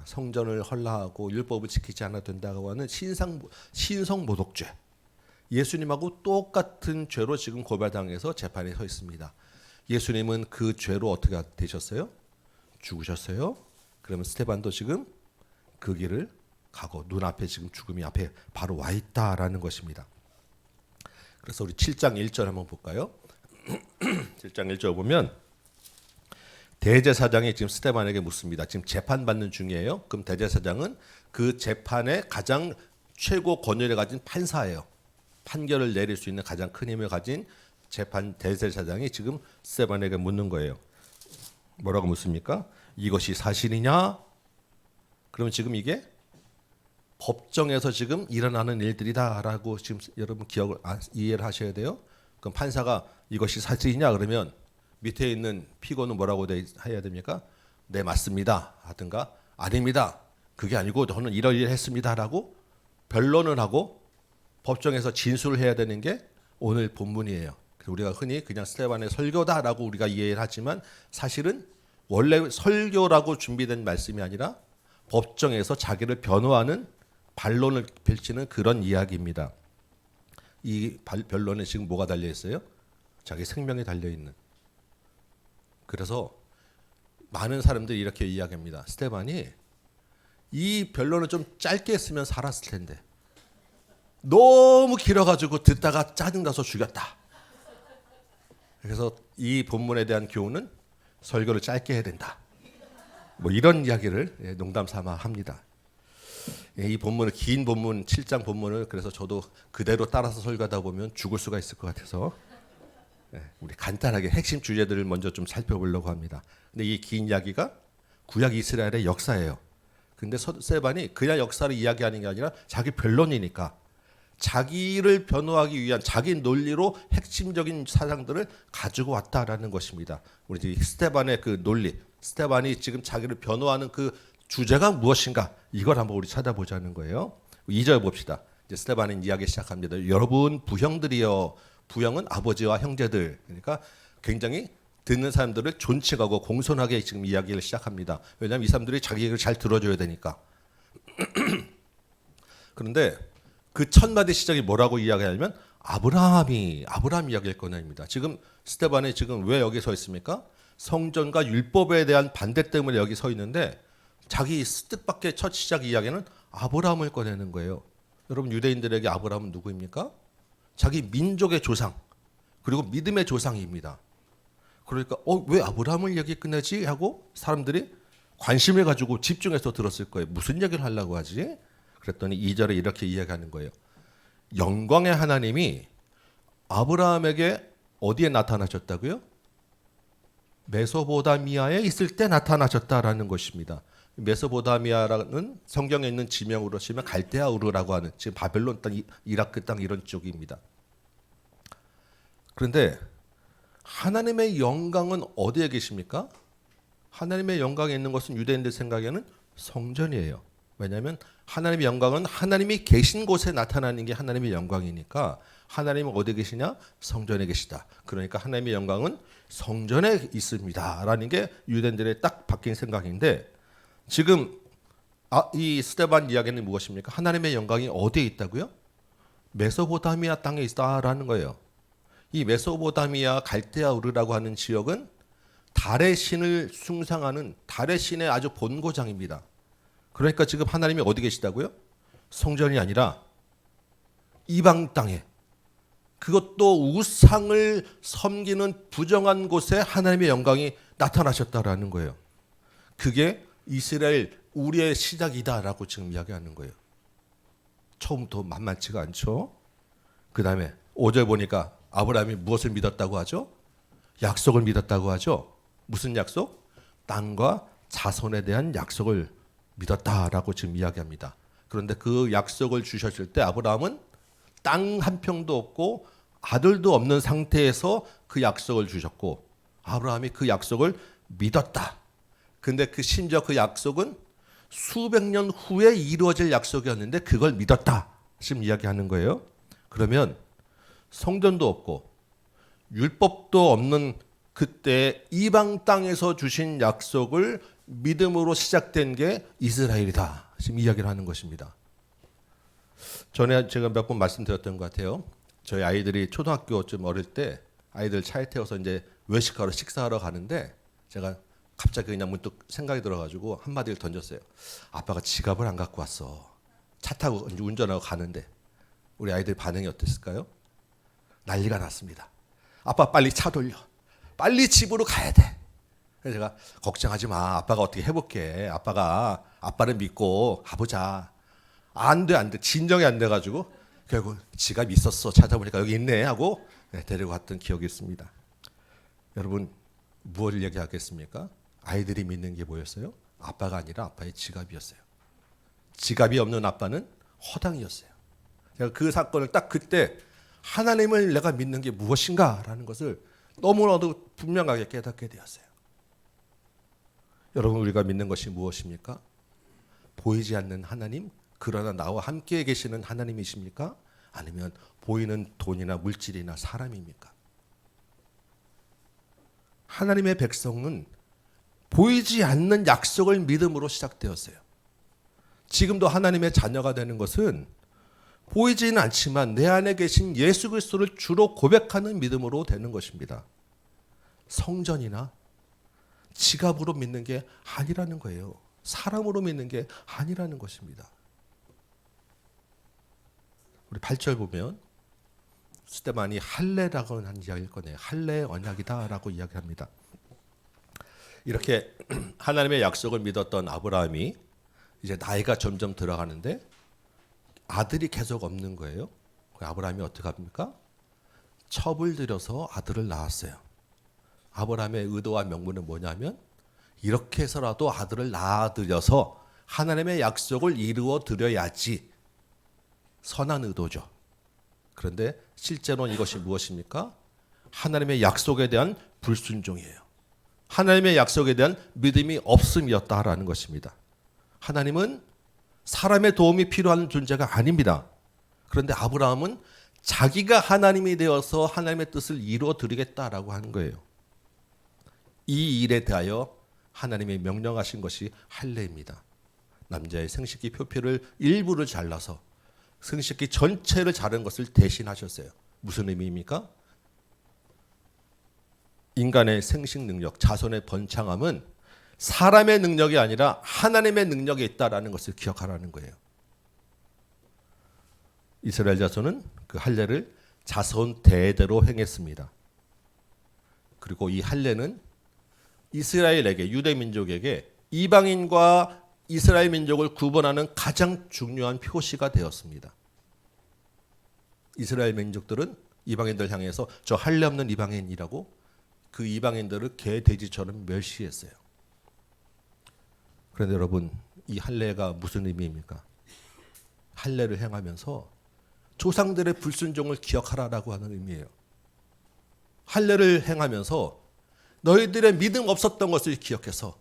성전을 헐라하고 율법을 지키지 않아도 된다고 하는 신성 모독죄. 예수님하고 똑같은 죄로 지금 고발당해서 재판에 서 있습니다. 예수님은 그 죄로 어떻게 되셨어요? 죽으셨어요. 그러면 스데반도 지금 그 길을 가고 눈앞에 지금 죽음이 앞에 바로 와 있다라는 것입니다. 그래서 우리 7장 1절 한번 볼까요? 7장 1절 보면 대제사장이 지금 스데반에게 묻습니다. 지금 재판받는 중이에요. 그럼 대제사장은 그 재판의 가장 최고 권위를 가진 판사예요. 판결을 내릴 수 있는 가장 큰 힘을 가진 재판 대제사장이 지금 스데반에게 묻는 거예요. 뭐라고 묻습니까? 이것이 사실이냐? 그러면 지금 이게 법정에서 지금 일어나는 일들이다라고 지금 여러분 이해를 하셔야 돼요. 그럼 판사가 이것이 사실이냐 그러면 밑에 있는 피고는 뭐라고 해야 됩니까? 네 맞습니다 하든가 아닙니다. 그게 아니고 저는 이럴 일 했습니다라고 변론을 하고 법정에서 진술을 해야 되는 게 오늘 본문이에요. 우리가 흔히 그냥 스데반의 설교다라고 우리가 이해를 하지만 사실은 원래 설교라고 준비된 말씀이 아니라 법정에서 자기를 변호하는 반론을 펼치는 그런 이야기입니다. 이 변론에 지금 뭐가 달려 있어요? 자기 생명이 달려 있는. 그래서 많은 사람들이 이렇게 이야기합니다. 스데반이 이 변론을 좀 짧게 했으면 살았을 텐데 너무 길어가지고 듣다가 짜증나서 죽였다. 그래서 이 본문에 대한 교훈은 설교를 짧게 해야 된다. 뭐 이런 이야기를 농담 삼아 합니다. 이 본문을 긴 본문 7장 본문을 그래서 저도 그대로 따라서 설교하다 보면 죽을 수가 있을 것 같아서 우리 간단하게 핵심 주제들을 먼저 좀 살펴보려고 합니다. 근데 이 긴 이야기가 구약 이스라엘의 역사예요. 근데 스데반이 그냥 역사를 이야기하는 게 아니라 자기 변론이니까 자기를 변호하기 위한 자기 논리로 핵심적인 사상들을 가지고 왔다라는 것입니다. 우리 스데반의 그 논리, 스데반이 지금 자기를 변호하는 그 주제가 무엇인가 이걸 한번 우리 찾아보자는 거예요. 2절 봅시다. 이제 스데반은 이야기 시작합니다. 여러분 부형들이여, 부형은 아버지와 형제들. 그러니까 굉장히 듣는 사람들을 존칭하고 공손하게 지금 이야기를 시작합니다. 왜냐하면 이 사람들이 자기 얘기를 잘 들어줘야 되니까. 그런데 그 첫 마디 시작이 뭐라고 이야기하냐면 아브라함 이야기를 꺼냅니다. 지금 스데반이 지금 왜 여기 서 있습니까? 성전과 율법에 대한 반대 때문에 여기 서 있는데 자기 뜻밖의 첫 시작 이야기는 아브라함을 꺼내는 거예요. 여러분 유대인들에게 아브라함은 누구입니까? 자기 민족의 조상 그리고 믿음의 조상입니다. 그러니까 왜 아브라함을 여기 끝내지 하고 사람들이 관심을 가지고 집중해서 들었을 거예요. 무슨 얘기를 하려고 하지? 그랬더니 2절에 이렇게 이야기하는 거예요. 영광의 하나님이 아브라함에게 어디에 나타나셨다고요? 메소포타미아에 있을 때 나타나셨다라는 것입니다. 메소포타미아라는 성경에 있는 지명으로 치면 갈대아 우르라고 하는 지금 바벨론 땅, 이라크 땅 이런 쪽입니다. 그런데 하나님의 영광은 어디에 계십니까? 하나님의 영광에 있는 것은 유대인들 생각에는 성전이에요. 왜냐하면 하나님의 영광은 하나님이 계신 곳에 나타나는 게 하나님의 영광이니까 하나님은 어디에 계시냐? 성전에 계시다. 그러니까 하나님의 영광은 성전에 있습니다. 라는 게 유대인들의 딱 바뀐 생각인데 지금 이 스데반 이야기는 무엇입니까? 하나님의 영광이 어디에 있다고요? 메소포타미아 땅에 있다라는 거예요. 이 메소포타미아 갈대아 우르라고 하는 지역은 달의 신을 숭상하는 달의 신의 아주 본고장입니다. 그러니까 지금 하나님이 어디 계시다고요? 성전이 아니라 이방 땅에 그것도 우상을 섬기는 부정한 곳에 하나님의 영광이 나타나셨다라는 거예요. 그게 이스라엘 우리의 시작이다라고 지금 이야기하는 거예요. 처음부터 만만치가 않죠. 그 다음에 5절 보니까 아브라함이 무엇을 믿었다고 하죠? 약속을 믿었다고 하죠. 무슨 약속? 땅과 자손에 대한 약속을 믿었다라고 지금 이야기합니다. 그런데 그 약속을 주셨을 때 아브라함은 땅 한 평도 없고 아들도 없는 상태에서 그 약속을 주셨고 아브라함이 그 약속을 믿었다. 근데 심지어 그 약속은 수백 년 후에 이루어질 약속이었는데 그걸 믿었다. 지금 이야기하는 거예요. 그러면 성전도 없고 율법도 없는 그때 이방 땅에서 주신 약속을 믿음으로 시작된 게 이스라엘이다. 지금 이야기를 하는 것입니다. 전에 제가 몇 번 말씀드렸던 것 같아요. 저희 아이들이 초등학교쯤 어릴 때 아이들 차에 태워서 이제 외식하러 식사하러 가는데 제가 갑자기 그냥 문득 생각이 들어가지고 한마디를 던졌어요. 아빠가 지갑을 안 갖고 왔어. 차 타고 이제 운전하고 가는데 우리 아이들 반응이 어땠을까요? 난리가 났습니다. 아빠 빨리 차 돌려. 빨리 집으로 가야 돼. 그래서 제가 걱정하지 마. 아빠가 어떻게 해볼게. 아빠를 믿고 가보자. 안 돼. 진정이 안 돼가지고 결국 지갑 있었어. 찾아보니까 여기 있네 하고 데리고 갔던 기억이 있습니다. 여러분 무엇을 얘기하겠습니까? 아이들이 믿는 게 뭐였어요? 아빠가 아니라 아빠의 지갑이었어요. 지갑이 없는 아빠는 허당이었어요. 제가 그 사건을 딱 그때 하나님을 내가 믿는 게 무엇인가라는 것을 너무나도 분명하게 깨닫게 되었어요. 여러분 우리가 믿는 것이 무엇입니까? 보이지 않는 하나님, 그러나 나와 함께 계시는 하나님이십니까? 아니면 보이는 돈이나 물질이나 사람입니까? 하나님의 백성은 보이지 않는 약속을 믿음으로 시작되었어요. 지금도 하나님의 자녀가 되는 것은 보이지는 않지만 내 안에 계신 예수 그리스도를 주로 고백하는 믿음으로 되는 것입니다. 성전이나 지갑으로 믿는 게 아니라는 거예요. 사람으로 믿는 게 아니라는 것입니다. 우리 8절 보면 스데반이 할례라고 하는 이야기를 꺼내요. 할례의 언약이다라고 이야기합니다. 이렇게 하나님의 약속을 믿었던 아브라함이 이제 나이가 점점 들어가는데 아들이 계속 없는 거예요. 아브라함이 어떻게 합니까? 첩을 들여서 아들을 낳았어요. 아브라함의 의도와 명분은 뭐냐면 이렇게 해서라도 아들을 낳아들여서 하나님의 약속을 이루어 드려야지. 선한 의도죠. 그런데 실제로는 이것이 무엇입니까? 하나님의 약속에 대한 불순종이에요. 하나님의 약속에 대한 믿음이 없음이었다라는 것입니다. 하나님은 사람의 도움이 필요한 존재가 아닙니다. 그런데 아브라함은 자기가 하나님이 되어서 하나님의 뜻을 이루어 드리겠다라고 하는 거예요. 이 일에 대하여 하나님이 명령하신 것이 할례입니다. 남자의 생식기 표피를 일부를 잘라서 생식기 전체를 자른 것을 대신하셨어요. 무슨 의미입니까? 인간의 생식 능력, 자손의 번창함은 사람의 능력이 아니라 하나님의 능력이 있다라는 것을 기억하라는 거예요. 이스라엘 자손은 그 할례를 자손 대대로 행했습니다. 그리고 이 할례는 이스라엘에게, 유대 민족에게 이방인과 이스라엘 민족을 구분하는 가장 중요한 표시가 되었습니다. 이스라엘 민족들은 이방인들 향해서 저 할례 없는 이방인이라고 그 이방인들을 개 돼지처럼 멸시했어요. 그런데 여러분, 이 할례가 무슨 의미입니까? 할례를 행하면서 조상들의 불순종을 기억하라라고 하는 의미예요. 할례를 행하면서 너희들의 믿음 없었던 것을 기억해서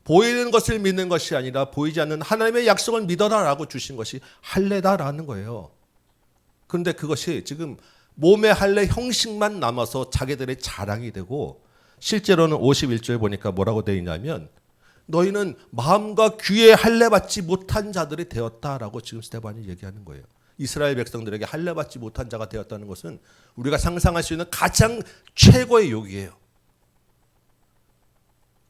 보이는 것을 믿는 것이 아니라 보이지 않는 하나님의 약속을 믿어라라고 주신 것이 할례다라는 거예요. 그런데 그것이 지금 몸의 할례 형식만 남아서 자기들의 자랑이 되고, 실제로는 51절에 보니까 뭐라고 되어 있냐면 너희는 마음과 귀에 할례 받지 못한 자들이 되었다라고 지금 스데반이 얘기하는 거예요. 이스라엘 백성들에게 할례 받지 못한 자가 되었다는 것은 우리가 상상할 수 있는 가장 최고의 욕이에요.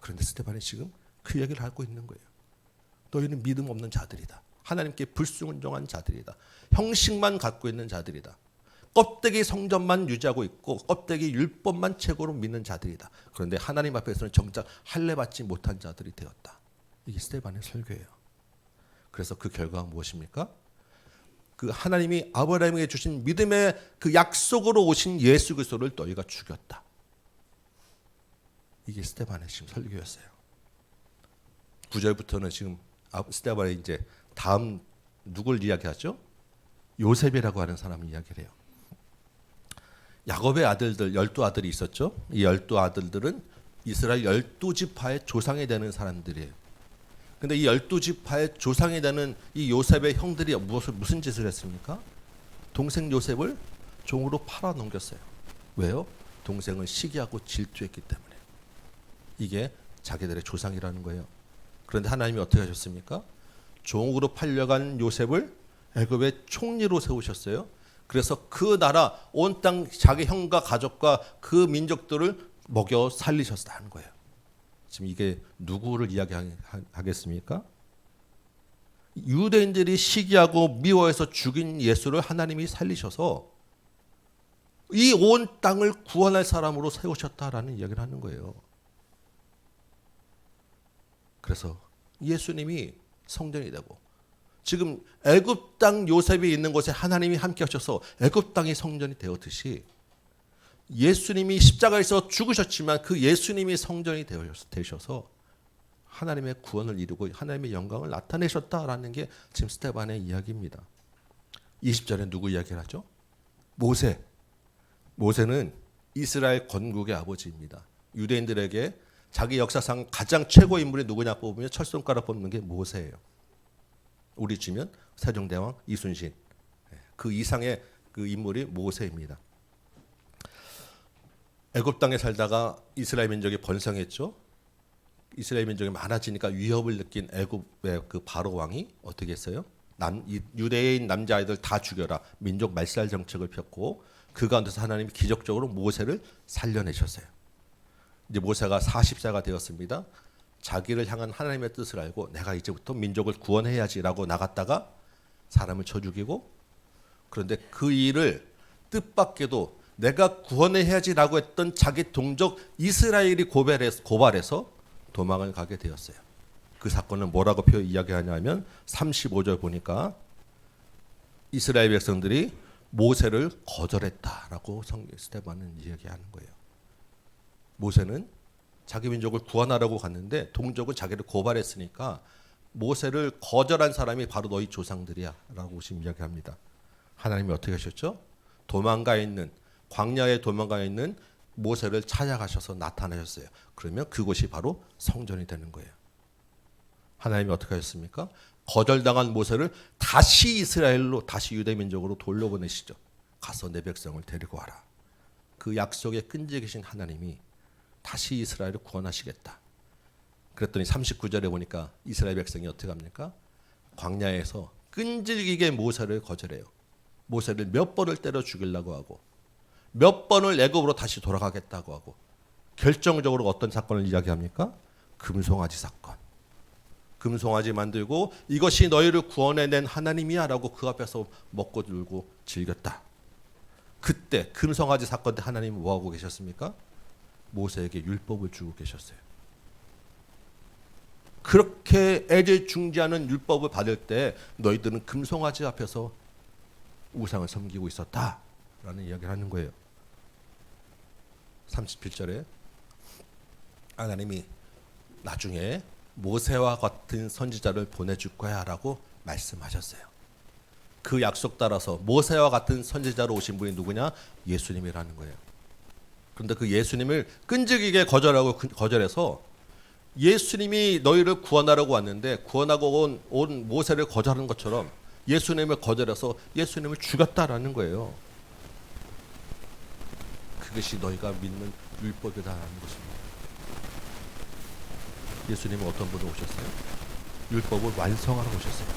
그런데 스데반이 지금 그 얘기를 하고 있는 거예요. 너희는 믿음 없는 자들이다. 하나님께 불순종한 자들이다. 형식만 갖고 있는 자들이다. 껍데기 성전만 유지하고 있고 껍데기 율법만 최고로 믿는 자들이다. 그런데 하나님 앞에서는 정작 할례 받지 못한 자들이 되었다. 이게 스데반의 설교예요. 그래서 그 결과가 무엇입니까? 그 하나님이 아브라함에게 주신 믿음의 그 약속으로 오신 예수 그리스도를 너희가 죽였다. 이게 스데반의 지금 설교였어요. 9절부터는 지금 스데반이 이제 다음 누굴 이야기하죠? 요셉이라고 하는 사람을 이야기를 해요. 야곱의 아들들 12아들이 있었죠. 이 12아들들은 이스라엘 12지파의 조상이 되는 사람들이에요. 근데 이 12지파의 조상이 되는 이 요셉의 형들이 무슨 짓을 했습니까? 동생 요셉을 종으로 팔아 넘겼어요. 왜요? 동생을 시기하고 질투했기 때문에. 이게 자기들의 조상이라는 거예요. 그런데 하나님이 어떻게 하셨습니까? 종으로 팔려간 요셉을 애굽의 총리로 세우셨어요. 그래서 그 나라 온 땅 자기 형과 가족과 그 민족들을 먹여 살리셨다는 거예요. 지금 이게 누구를 이야기하겠습니까? 유대인들이 시기하고 미워해서 죽인 예수를 하나님이 살리셔서 이 온 땅을 구원할 사람으로 세우셨다라는 이야기를 하는 거예요. 그래서 예수님이 성전이 되고 지금 애굽 땅 요셉이 있는 곳에 하나님이 함께 하셔서 애굽 땅이 성전이 되었듯이 예수님이 십자가에서 죽으셨지만 그 예수님이 성전이 되셔서 하나님의 구원을 이루고 하나님의 영광을 나타내셨다라는 게 지금 스데반의 이야기입니다. 20절에 누구 이야기를 하죠? 모세. 모세는 이스라엘 건국의 아버지입니다. 유대인들에게 자기 역사상 가장 최고 인물이 누구냐 뽑으면 철손가락 뽑는 게 모세예요. 우리 치면 세종대왕 이순신. 그 이상의 그 인물이 모세입니다. 애굽 땅에 살다가 이스라엘 민족이 번성했죠. 이스라엘 민족이 많아지니까 위협을 느낀 애굽의 그 바로 왕이 어떻게 했어요? 유대인 남자아이들 다 죽여라. 민족 말살 정책을 폈고 그 가운데서 하나님이 기적적으로 모세를 살려내셨어요. 이제 모세가 40세가 되었습니다. 자기를 향한 하나님의 뜻을 알고 내가 이제부터 민족을 구원해야지라고 나갔다가 사람을 쳐 죽이고, 그런데 그 일을 뜻밖에도 내가 구원해야지라고 했던 자기 동족 이스라엘이 고발해서 도망을 가게 되었어요. 그 사건은 뭐라고 이야기하냐면 35절 보니까 이스라엘 백성들이 모세를 거절했다라고 스데반은 이야기하는 거예요. 모세는 자기 민족을 구원하려고 갔는데 동족은 자기를 고발했으니까 모세를 거절한 사람이 바로 너희 조상들이야 라고 지금 이야기합니다. 하나님이 어떻게 하셨죠? 광야에 도망가 있는 모세를 찾아가셔서 나타나셨어요. 그러면 그곳이 바로 성전이 되는 거예요. 하나님이 어떻게 하셨습니까? 거절당한 모세를 다시 이스라엘로, 다시 유대민족으로 돌려보내시죠. 가서 내 백성을 데리고 와라. 그 약속에 끈질기신 하나님이 다시 이스라엘을 구원하시겠다. 그랬더니 39절에 보니까 이스라엘 백성이 어떻게 합니까? 광야에서 끈질기게 모세를 거절해요. 모세를 몇 번을 때려 죽이려고 하고 몇 번을 애굽으로 다시 돌아가겠다고 하고 결정적으로 어떤 사건을 이야기합니까? 금송아지 사건. 금송아지 만들고 이것이 너희를 구원해낸 하나님이야 라고 그 앞에서 먹고 놀고 즐겼다. 그때 금송아지 사건 때 하나님은 뭐하고 계셨습니까? 모세에게 율법을 주고 계셨어요. 그렇게 애지중지하는 율법을 받을 때 너희들은 금송아지 앞에서 우상을 섬기고 있었다라는 이야기를 하는 거예요. 37절에 하나님이 나중에 모세와 같은 선지자를 보내줄 거야 라고 말씀하셨어요. 그 약속 따라서 모세와 같은 선지자로 오신 분이 누구냐? 예수님이라는 거예요. 그런데 그 예수님을 끈질기게 거절해서 예수님이 너희를 구원하려고 왔는데 구원하고 온 모세를 거절하는 것처럼 예수님을 거절해서 예수님을 죽였다라는 거예요. 그것이 너희가 믿는 율법이다라는 것입니다. 예수님은 어떤 분으로 오셨어요? 율법을 완성하러 오셨어요.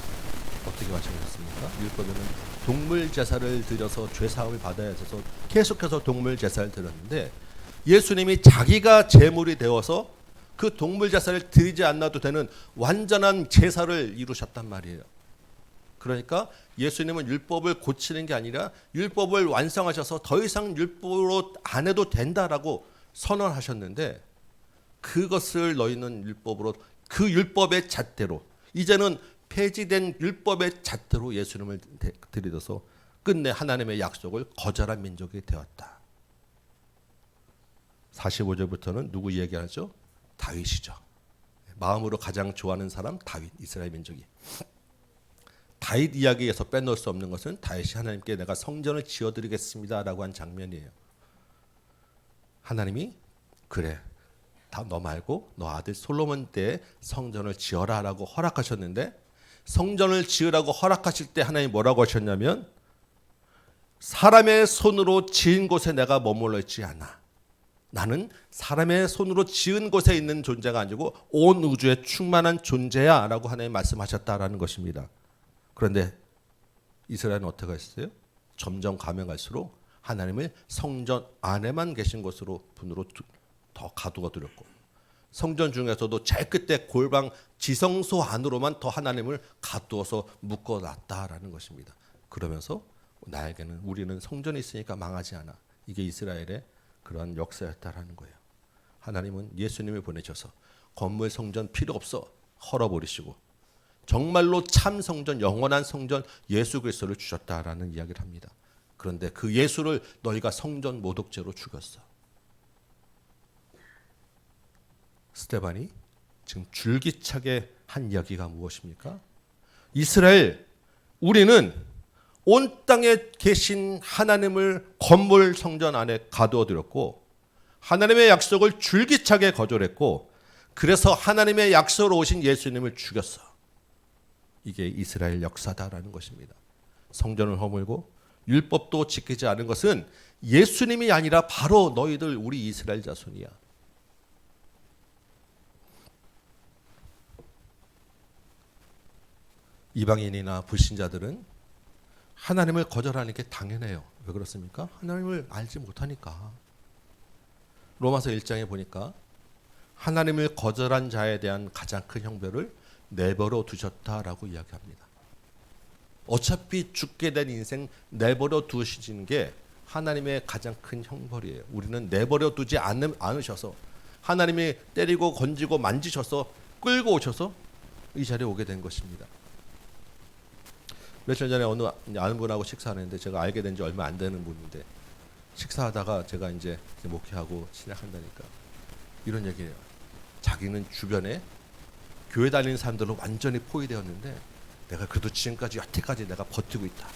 어떻게 완성하셨습니까? 율법에는 동물 제사를 드려서 죄 사함을 받아야 해서 계속해서 동물 제사를 드렸는데 예수님이 자기가 제물이 되어서 그 동물 제사를 드리지 않아도 되는 완전한 제사를 이루셨단 말이에요. 그러니까 예수님은 율법을 고치는 게 아니라 율법을 완성하셔서 더 이상 율법으로 안 해도 된다라고 선언하셨는데 그것을 너희는 율법으로 그 율법의 잣대로 이제는 폐지된 율법의 잣대로 예수님을 들이대서 끝내 하나님의 약속을 거절한 민족이 되었다. 45절부터는 누구 이야기하죠? 다윗이죠. 마음으로 가장 좋아하는 사람 다윗, 이스라엘 민족이. 다윗 이야기에서 빼놓을 수 없는 것은 다윗이 하나님께 내가 성전을 지어드리겠습니다라고 한 장면이에요. 하나님이 그래, 다 너 말고 너 아들 솔로몬 때 성전을 지어라라고 허락하셨는데 성전을 지으라고 허락하실 때 하나님 뭐라고 하셨냐면 사람의 손으로 지은 곳에 내가 머물러 있지 않아. 나는 사람의 손으로 지은 곳에 있는 존재가 아니고 온 우주에 충만한 존재야 라고 하나님 말씀하셨다라는 것입니다. 그런데 이스라엘은 어떻게 했어요? 점점 가면 갈수록 하나님을 성전 안에만 계신 곳으로 분으로 더 가두어 두렸고 성전 중에서도 제일 끝에 골방 지성소 안으로만 더 하나님을 가두어서 묶어놨다라는 것입니다. 그러면서 나에게는 우리는 성전이 있으니까 망하지 않아. 이게 이스라엘의 그러한 역사였다라는 거예요. 하나님은 예수님을 보내셔서 건물 성전 필요 없어 헐어버리시고 정말로 참 성전, 영원한 성전 예수 그리스도를 주셨다라는 이야기를 합니다. 그런데 그 예수를 너희가 성전 모독죄로 죽였어. 스데반이 지금 줄기차게 한 이야기가 무엇입니까? 이스라엘, 우리는 온 땅에 계신 하나님을 건물 성전 안에 가두어 두었고 하나님의 약속을 줄기차게 거절했고 그래서 하나님의 약속으로 오신 예수님을 죽였어. 이게 이스라엘 역사다라는 것입니다. 성전을 허물고 율법도 지키지 않은 것은 예수님이 아니라 바로 너희들 우리 이스라엘 자손이야. 이방인이나 불신자들은 하나님을 거절하는 게 당연해요. 왜 그렇습니까? 하나님을 알지 못하니까. 로마서 1장에 보니까 하나님을 거절한 자에 대한 가장 큰 형벌을 내버려 두셨다라고 이야기합니다. 어차피 죽게 된 인생 내버려 두시는 게 하나님의 가장 큰 형벌이에요. 우리는 내버려 두지 않으셔서 하나님이 때리고 건지고 만지셔서 끌고 오셔서 이 자리에 오게 된 것입니다. 며칠 전에 어느 아는 분하고 식사하는데 제가 알게 된 지 얼마 안 되는 분인데 식사하다가 제가 이제 목회하고 신약한다니까 이런 얘기예요. 자기는 주변에 교회 다니는 사람들로 완전히 포위되었는데 내가 그래도 지금까지 여태까지 내가 버티고 있다.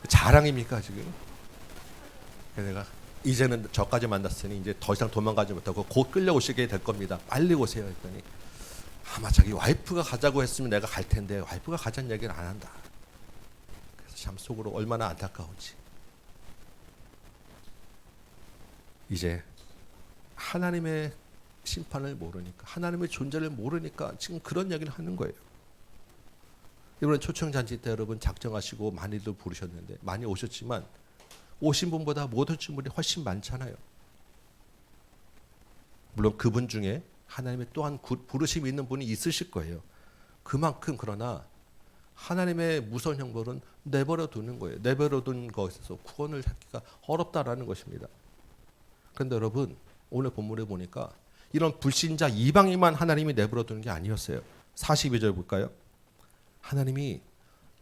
자랑입니까 지금? 내가 이제는 저까지 만났으니 이제 더 이상 도망가지 못하고 곧 끌려오시게 될 겁니다. 빨리 오세요 했더니 아마 자기 와이프가 가자고 했으면 내가 갈 텐데 와이프가 가자는 얘기를 안 한다. 그래서 참 속으로 얼마나 안타까운지. 이제 하나님의 심판을 모르니까 하나님의 존재를 모르니까 지금 그런 얘기를 하는 거예요. 이번에 초청잔치 때 여러분 작정하시고 많이들 부르셨는데 많이 오셨지만 오신 분보다 못 오신 분이 훨씬 많잖아요. 물론 그분 중에 하나님의 또한 부르심이 있는 분이 있으실 거예요. 그만큼 그러나 하나님의 무서운 형벌은 내버려 두는 거예요. 내버려 둔 것에서 구원을 찾기가 어렵다라는 것입니다. 그런데 여러분 오늘 본문에 보니까 이런 불신자 이방인만 하나님이 내버려 두는 게 아니었어요. 42절 볼까요? 하나님이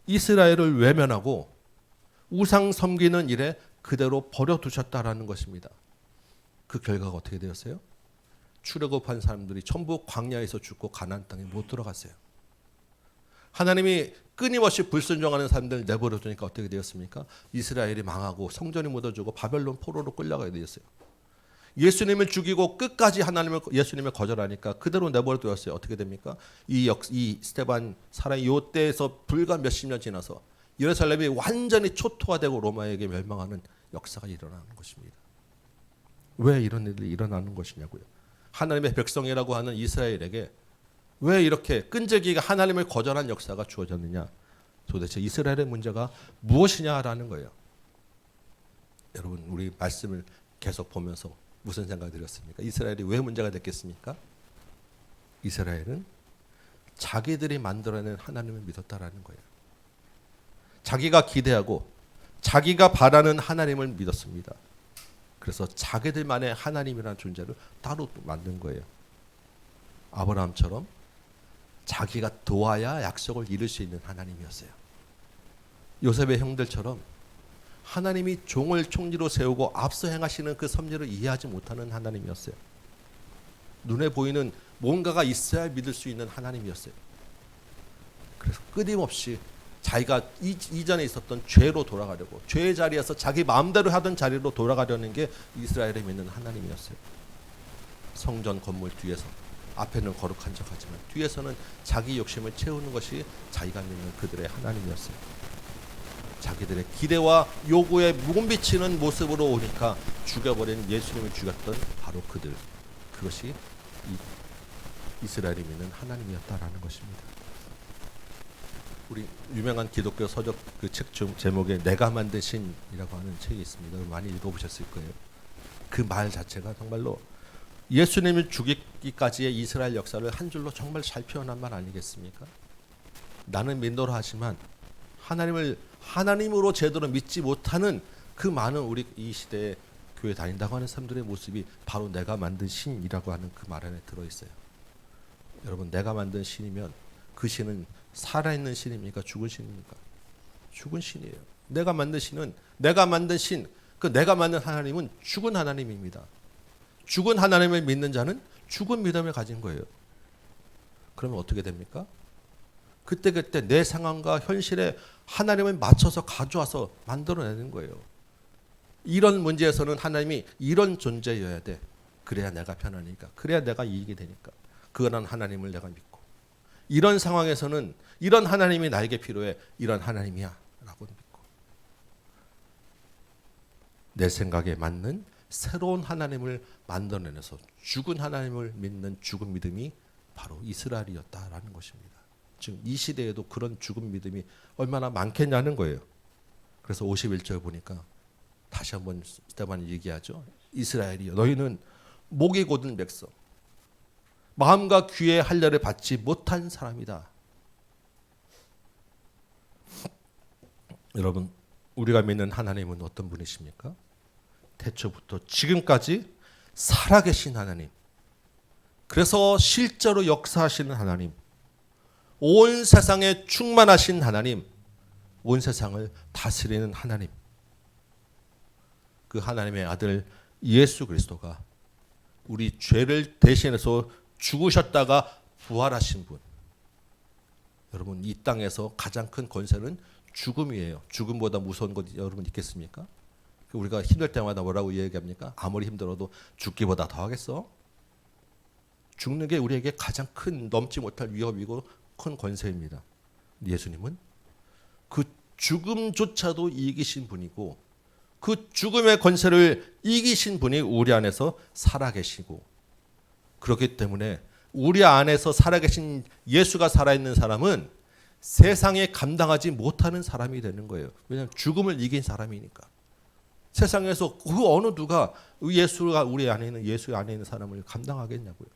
이스라엘을 외면하고 우상 섬기는 일에 그대로 버려두셨다라는 것입니다. 그 결과가 어떻게 되었어요? 출애굽한 사람들이 전부 광야에서 죽고 가나안 땅에 못 들어갔어요. 하나님이 끊임없이 불순종하는 사람들 내버려 두니까 어떻게 되었습니까? 이스라엘이 망하고 성전이 무너지고 바벨론 포로로 끌려가게 되었어요. 예수님을 죽이고 끝까지 예수님을 거절하니까 그대로 내버려 두었어요. 어떻게 됩니까? 이 스테반 사람이 이때에서 불과 몇십 년 지나서 예루살렘이 완전히 초토화되고 로마에게 멸망하는 역사가 일어나는 것입니다. 왜 이런 일이 일어나는 것이냐고요. 하나님의 백성이라고 하는 이스라엘에게 왜 이렇게 끈질기게 하나님을 거절한 역사가 주어졌느냐. 도대체 이스라엘의 문제가 무엇이냐라는 거예요. 여러분 우리 말씀을 계속 보면서 무슨 생각이 들었습니까? 이스라엘이 왜 문제가 됐겠습니까? 이스라엘은 자기들이 만들어낸 하나님을 믿었다라는 거예요. 자기가 기대하고 자기가 바라는 하나님을 믿었습니다. 그래서 자기들만의 하나님이라는 존재를 따로 만든 거예요. 아브라함처럼 자기가 도와야 약속을 이룰 수 있는 하나님이었어요. 요셉의 형들처럼 하나님이 종을 총리로 세우고 앞서 행하시는 그 섭리를 이해하지 못하는 하나님이었어요. 눈에 보이는 뭔가가 있어야 믿을 수 있는 하나님이었어요. 그래서 끊임없이 자기가 이전에 있었던 죄로 돌아가려고 죄의 자리에서 자기 마음대로 하던 자리로 돌아가려는 게 이스라엘이 믿는 하나님이었어요. 성전 건물 뒤에서 앞에는 거룩한 척하지만 뒤에서는 자기 욕심을 채우는 것이 자기가 믿는 그들의 하나님이었어요. 자기들의 기대와 요구에 몸비치는 모습으로 오니까 죽여버린 예수님을 죽였던 바로 그들, 그것이 이스라엘이 믿는 하나님이었다라는 것입니다. 우리 유명한 기독교 서적 그 책 제목에 내가 만든 신이라고 하는 책이 있습니다. 많이 읽어보셨을 거예요. 그 말 자체가 정말로 예수님을 죽이기까지의 이스라엘 역사를 한 줄로 정말 잘 표현한 말 아니겠습니까? 나는 믿노라 하지만 하나님을 하나님으로 제대로 믿지 못하는 그 많은 우리 이 시대에 교회 다닌다고 하는 사람들의 모습이 바로 내가 만든 신이라고 하는 그 말 안에 들어있어요. 여러분 내가 만든 신이면 그 신은 살아있는 신입니까? 죽은 신입니까? 죽은 신이에요. 내가 만든 신은 내가 만든 신, 그 내가 만든 하나님은 죽은 하나님입니다. 죽은 하나님을 믿는 자는 죽은 믿음을 가진 거예요. 그러면 어떻게 됩니까? 그때 내 상황과 현실에 하나님을 맞춰서 가져와서 만들어내는 거예요. 이런 문제에서는 하나님이 이런 존재여야 돼. 그래야 내가 편하니까. 그래야 내가 이익이 되니까. 그런 하나님을 내가 믿고. 이런 상황에서는 이런 하나님이 나에게 필요해. 이런 하나님이야 라고 믿고. 내 생각에 맞는 새로운 하나님을 만들어내서 죽은 하나님을 믿는 죽은 믿음이 바로 이스라엘이었다라는 것입니다. 지금 이 시대에도 그런 죽은 믿음이 얼마나 많겠냐는 거예요. 그래서 51절 보니까 다시 한번 스테반이 얘기하죠. 이스라엘이여 너희는 목이 곧은 백성 마음과 귀의 할례를 받지 못한 사람이다. 여러분 우리가 믿는 하나님은 어떤 분이십니까? 태초부터 지금까지 살아계신 하나님, 그래서 실제로 역사하시는 하나님, 온 세상에 충만하신 하나님, 온 세상을 다스리는 하나님, 그 하나님의 아들 예수 그리스도가 우리 죄를 대신해서 죽으셨다가 부활하신 분. 여러분 이 땅에서 가장 큰 권세는 죽음이에요. 죽음보다 무서운 것 여러분 있겠습니까? 우리가 힘들 때마다 뭐라고 얘기합니까? 아무리 힘들어도 죽기보다 더 하겠어? 죽는 게 우리에게 가장 큰 넘지 못할 위협이고 큰 권세입니다. 예수님은 그 죽음조차도 이기신 분이고 그 죽음의 권세를 이기신 분이 우리 안에서 살아계시고, 그렇기 때문에 우리 안에서 살아계신 예수가 살아있는 사람은 세상에 감당하지 못하는 사람이 되는 거예요. 왜냐하면 죽음을 이긴 사람이니까. 세상에서 그 어느 누가 예수가 우리 안에 있는 예수 안에 있는 사람을 감당하겠냐고요.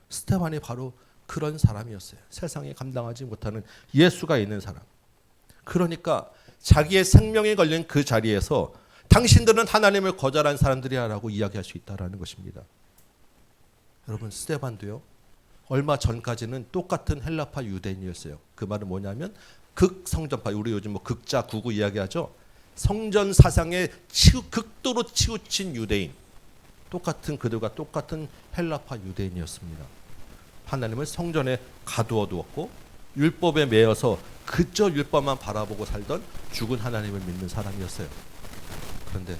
스테반이 바로 그런 사람이었어요. 세상에 감당하지 못하는 예수가 있는 사람. 그러니까 자기의 생명이 걸린 그 자리에서 당신들은 하나님을 거절한 사람들이야라고 이야기할 수 있다라는 것입니다. 여러분 스테반도요. 얼마 전까지는 똑같은 헬라파 유대인이었어요. 그 말은 뭐냐면 극성전파, 우리 요즘 뭐 극자 구구 이야기하죠. 성전 사상에 극도로 치우친 유대인, 그들과 똑같은 헬라파 유대인이었습니다. 하나님을 성전에 가두어 두었고 율법에 매여서 그저 율법만 바라보고 살던 죽은 하나님을 믿는 사람이었어요. 그런데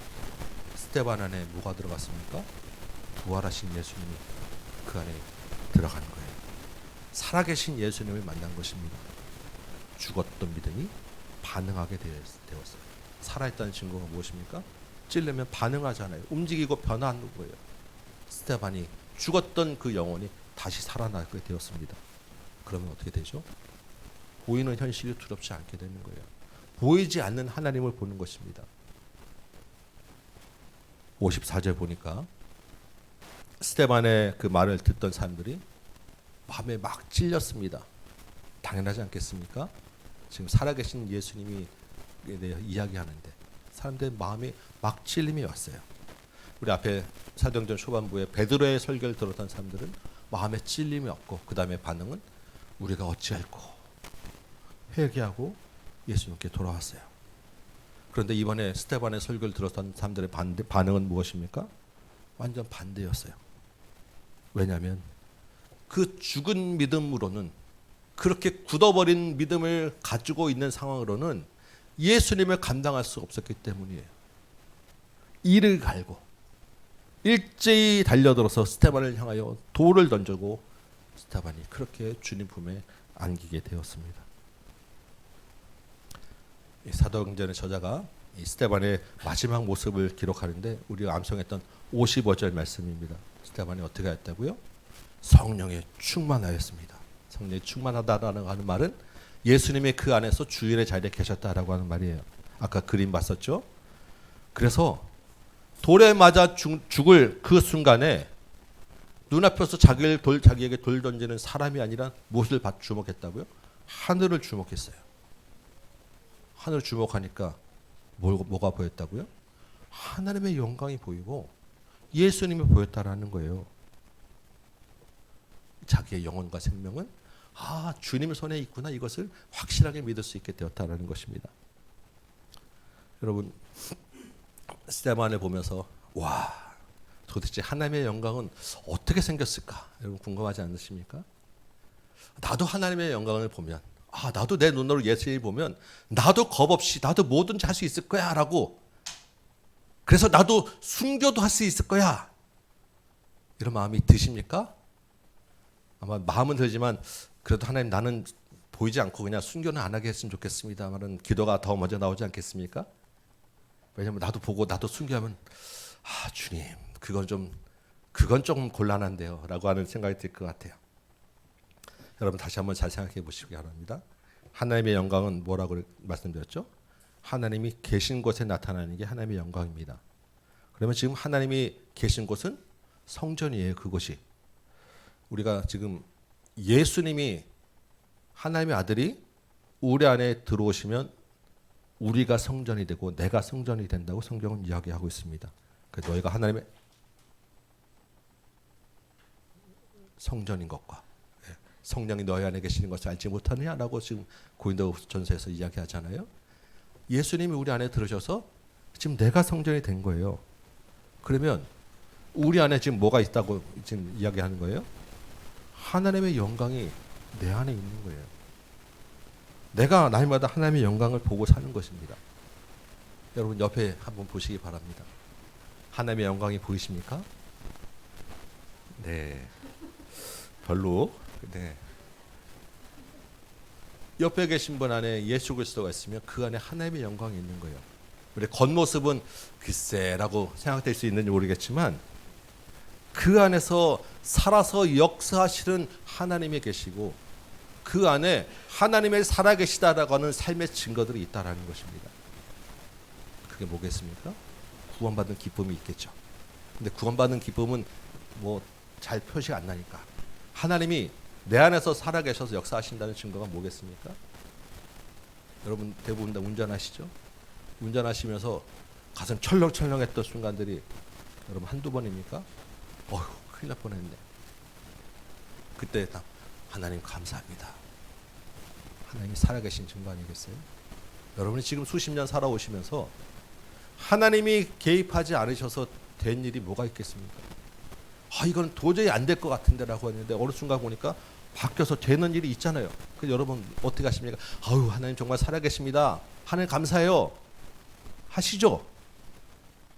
스테반 안에 뭐가 들어갔습니까? 부활하신 예수님이 그 안에 들어간 거예요. 살아계신 예수님을 만난 것입니다. 죽었던 믿음이 반응하게 되었어요. 살아있다는 증거가 무엇입니까? 찔르면 반응하잖아요. 움직이고 변화하는 거예요. 스테반이 죽었던 그 영혼이 다시 살아나게 되었습니다. 그러면 어떻게 되죠? 보이는 현실이 두렵지 않게 되는 거예요. 보이지 않는 하나님을 보는 것입니다. 54절 보니까 스테반의 그 말을 듣던 사람들이 마음에 막 찔렸습니다. 당연하지 않겠습니까? 지금 살아계신 예수님이 대해 이야기하는데 사람들의 마음에 막 찔림이 왔어요. 우리 앞에 사도행전 초반부에 베드로의 설교를 들었던 사람들은 마음에 찔림이 없고 그 다음에 반응은 우리가 어찌할꼬 회개하고 예수님께 돌아왔어요. 그런데 이번에 스테반의 설교를 들었던 사람들의 반응은 무엇입니까? 완전 반대였어요. 왜냐하면 그 죽은 믿음으로는, 그렇게 굳어버린 믿음을 가지고 있는 상황으로는 예수님을 감당할 수 없었기 때문이에요. 이를 갈고 일제히 달려들어서 스테반을 향하여 돌을 던지고 스테반이 그렇게 주님 품에 안기게 되었습니다. 사도행전의 저자가 이 스테반의 마지막 모습을 기록하는데 우리가 암송했던 55절 말씀입니다. 스테반이 어떻게 했다고요? 성령에 충만하였습니다. 성령에 충만하다라는 하는 말은 예수님이 그 안에서 주일의 자리에 계셨다라고 하는 말이에요. 아까 그림 봤었죠? 그래서 돌에 맞아 죽을 그 순간에 눈앞에서 자기에게 돌 던지는 사람이 아니라 무엇을 주목했다고요? 하늘을 주목했어요. 하늘을 주목하니까 뭐가 보였다고요? 하나님의 영광이 보이고 예수님이 보였다라는 거예요. 자기의 영혼과 생명은 주님 손에 있구나, 이것을 확실하게 믿을 수 있게 되었다라는 것입니다. 여러분 스테반을 보면서 와, 도대체 하나님의 영광은 어떻게 생겼을까? 여러분 궁금하지 않으십니까? 나도 하나님의 영광을 보면, 나도 내 눈으로 예수를 보면 나도 겁없이 나도 뭐든지 할 수 있을 거야 라고, 그래서 나도 순교도 할 수 있을 거야, 이런 마음이 드십니까? 아마 마음은 들지만 그래도 하나님, 나는 보이지 않고 그냥 순교는 안 하게 했으면 좋겠습니다만은 기도가 더 먼저 나오지 않겠습니까? 왜냐하면 나도 보고 나도 순교하면 주님 그건 조금 곤란한데요 라고 하는 생각이 들 것 같아요. 여러분 다시 한번 잘 생각해 보시기 바랍니다. 하나님의 영광은 뭐라고 말씀드렸죠? 하나님이 계신 곳에 나타나는 게 하나님의 영광입니다. 그러면 지금 하나님이 계신 곳은 성전이에요. 그곳이. 우리가 지금 예수님이, 하나님의 아들이 우리 안에 들어오시면 우리가 성전이 되고 내가 성전이 된다고 성경은 이야기하고 있습니다. 그래서 너희가 하나님의 성전인 것과 성령이 너희 안에 계시는 것을 알지 못하느냐라고 지금 고린도전서에서 이야기하잖아요. 예수님이 우리 안에 들으셔서 지금 내가 성전이 된 거예요. 그러면 우리 안에 지금 뭐가 있다고 지금 이야기하는 거예요? 하나님의 영광이 내 안에 있는 거예요. 내가 날마다 하나님의 영광을 보고 사는 것입니다. 여러분 옆에 한번 보시기 바랍니다. 하나님의 영광이 보이십니까? 네. 별로. 네. 옆에 계신 분 안에 예수 그리스도가 있으면 그 안에 하나님의 영광이 있는 거예요. 우리 겉모습은 글쎄라고 생각될 수 있는지 모르겠지만 그 안에서 살아서 역사하시는 하나님이 계시고 그 안에 하나님의 살아계시다라고 하는 삶의 증거들이 있다라는 것입니다. 그게 뭐겠습니까? 구원받은 기쁨이 있겠죠. 근데 구원받은 기쁨은 뭐 잘 표시가 안 나니까 하나님이 내 안에서 살아계셔서 역사하신다는 증거가 뭐겠습니까? 여러분 대부분 다 운전하시죠? 운전하시면서 가슴 철렁철렁했던 순간들이 여러분 한두 번입니까? 어휴 큰일 날 뻔했네. 그때 딱 하나님 감사합니다. 하나님이 살아계신 증거 아니겠어요? 여러분이 지금 수십 년 살아오시면서 하나님이 개입하지 않으셔서 된 일이 뭐가 있겠습니까? 이건 도저히 안 될 것 같은데라고 했는데 어느 순간 보니까 바뀌어서 되는 일이 있잖아요. 그래서 여러분 어떻게 하십니까? 아유 하나님 정말 살아계십니다. 하나님 감사해요. 하시죠.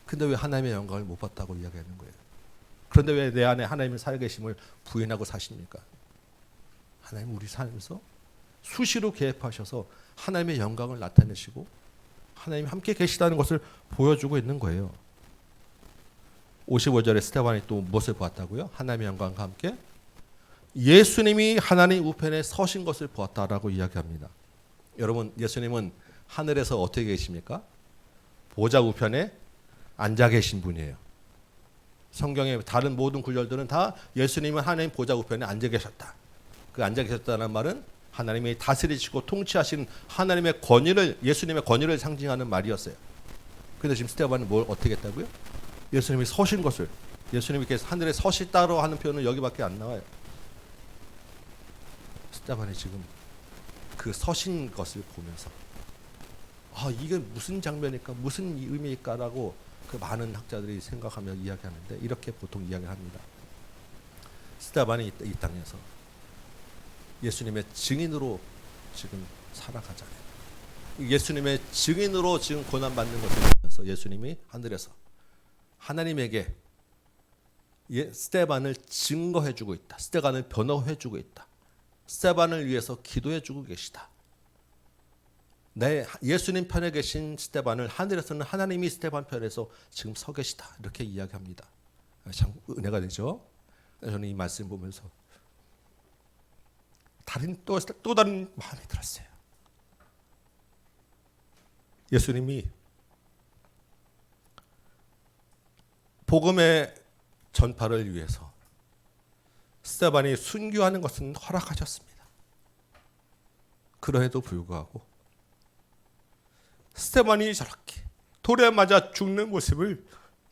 근데 왜 하나님의 영광을 못 봤다고 이야기하는 거예요? 그런데 왜 내 안에 하나님의 살아계심을 부인하고 사십니까? 하나님 우리 삶에서 수시로 개입하셔서 하나님의 영광을 나타내시고 하나님이 함께 계시다는 것을 보여주고 있는 거예요. 55절에 스데반이 또 무엇을 보았다고요? 하나님의 영광과 함께 예수님이 하나님 우편에 서신 것을 보았다라고 이야기합니다. 여러분 예수님은 하늘에서 어떻게 계십니까? 보좌 우편에 앉아 계신 분이에요. 성경의 다른 모든 구절들은 다 예수님은 하나님 보좌 우편에 앉아 계셨다. 그 앉아 계셨다는 말은 하나님이 다스리시고 통치하시는 하나님의 권위를, 예수님의 권위를 상징하는 말이었어요. 그런데 지금 스데반은 뭘 어떻게 했다고요? 예수님이 서신 것을, 예수님이 하늘에 서시다로 하는 표현은 여기밖에 안 나와요. 스데반이 지금 그 서신 것을 보면서 이게 무슨 장면일까, 무슨 의미일까라고 그 많은 학자들이 생각하며 이야기하는데 이렇게 보통 이야기를 합니다. 스데반이 이 땅에서 예수님의 증인으로 지금 살아가잖아요. 예수님의 증인으로 지금 고난받는 것을 보면서 예수님이 하늘에서 하나님에게 스데반을 증거해주고 있다. 스데반을 변호해주고 있다. 스데반을 위해서 기도해주고 계시다. 내 예수님 편에 계신 스데반을 하늘에서는 하나님이 스데반 편에서 지금 서 계시다. 이렇게 이야기합니다. 참 은혜가 되죠. 저는 이 말씀 보면서 또 다른 마음이 들었어요. 예수님이 복음의 전파를 위해서 스데반이 순교하는 것은 허락하셨습니다. 그럼에도 불구하고 스데반이 저렇게 돌에 맞아 죽는 모습을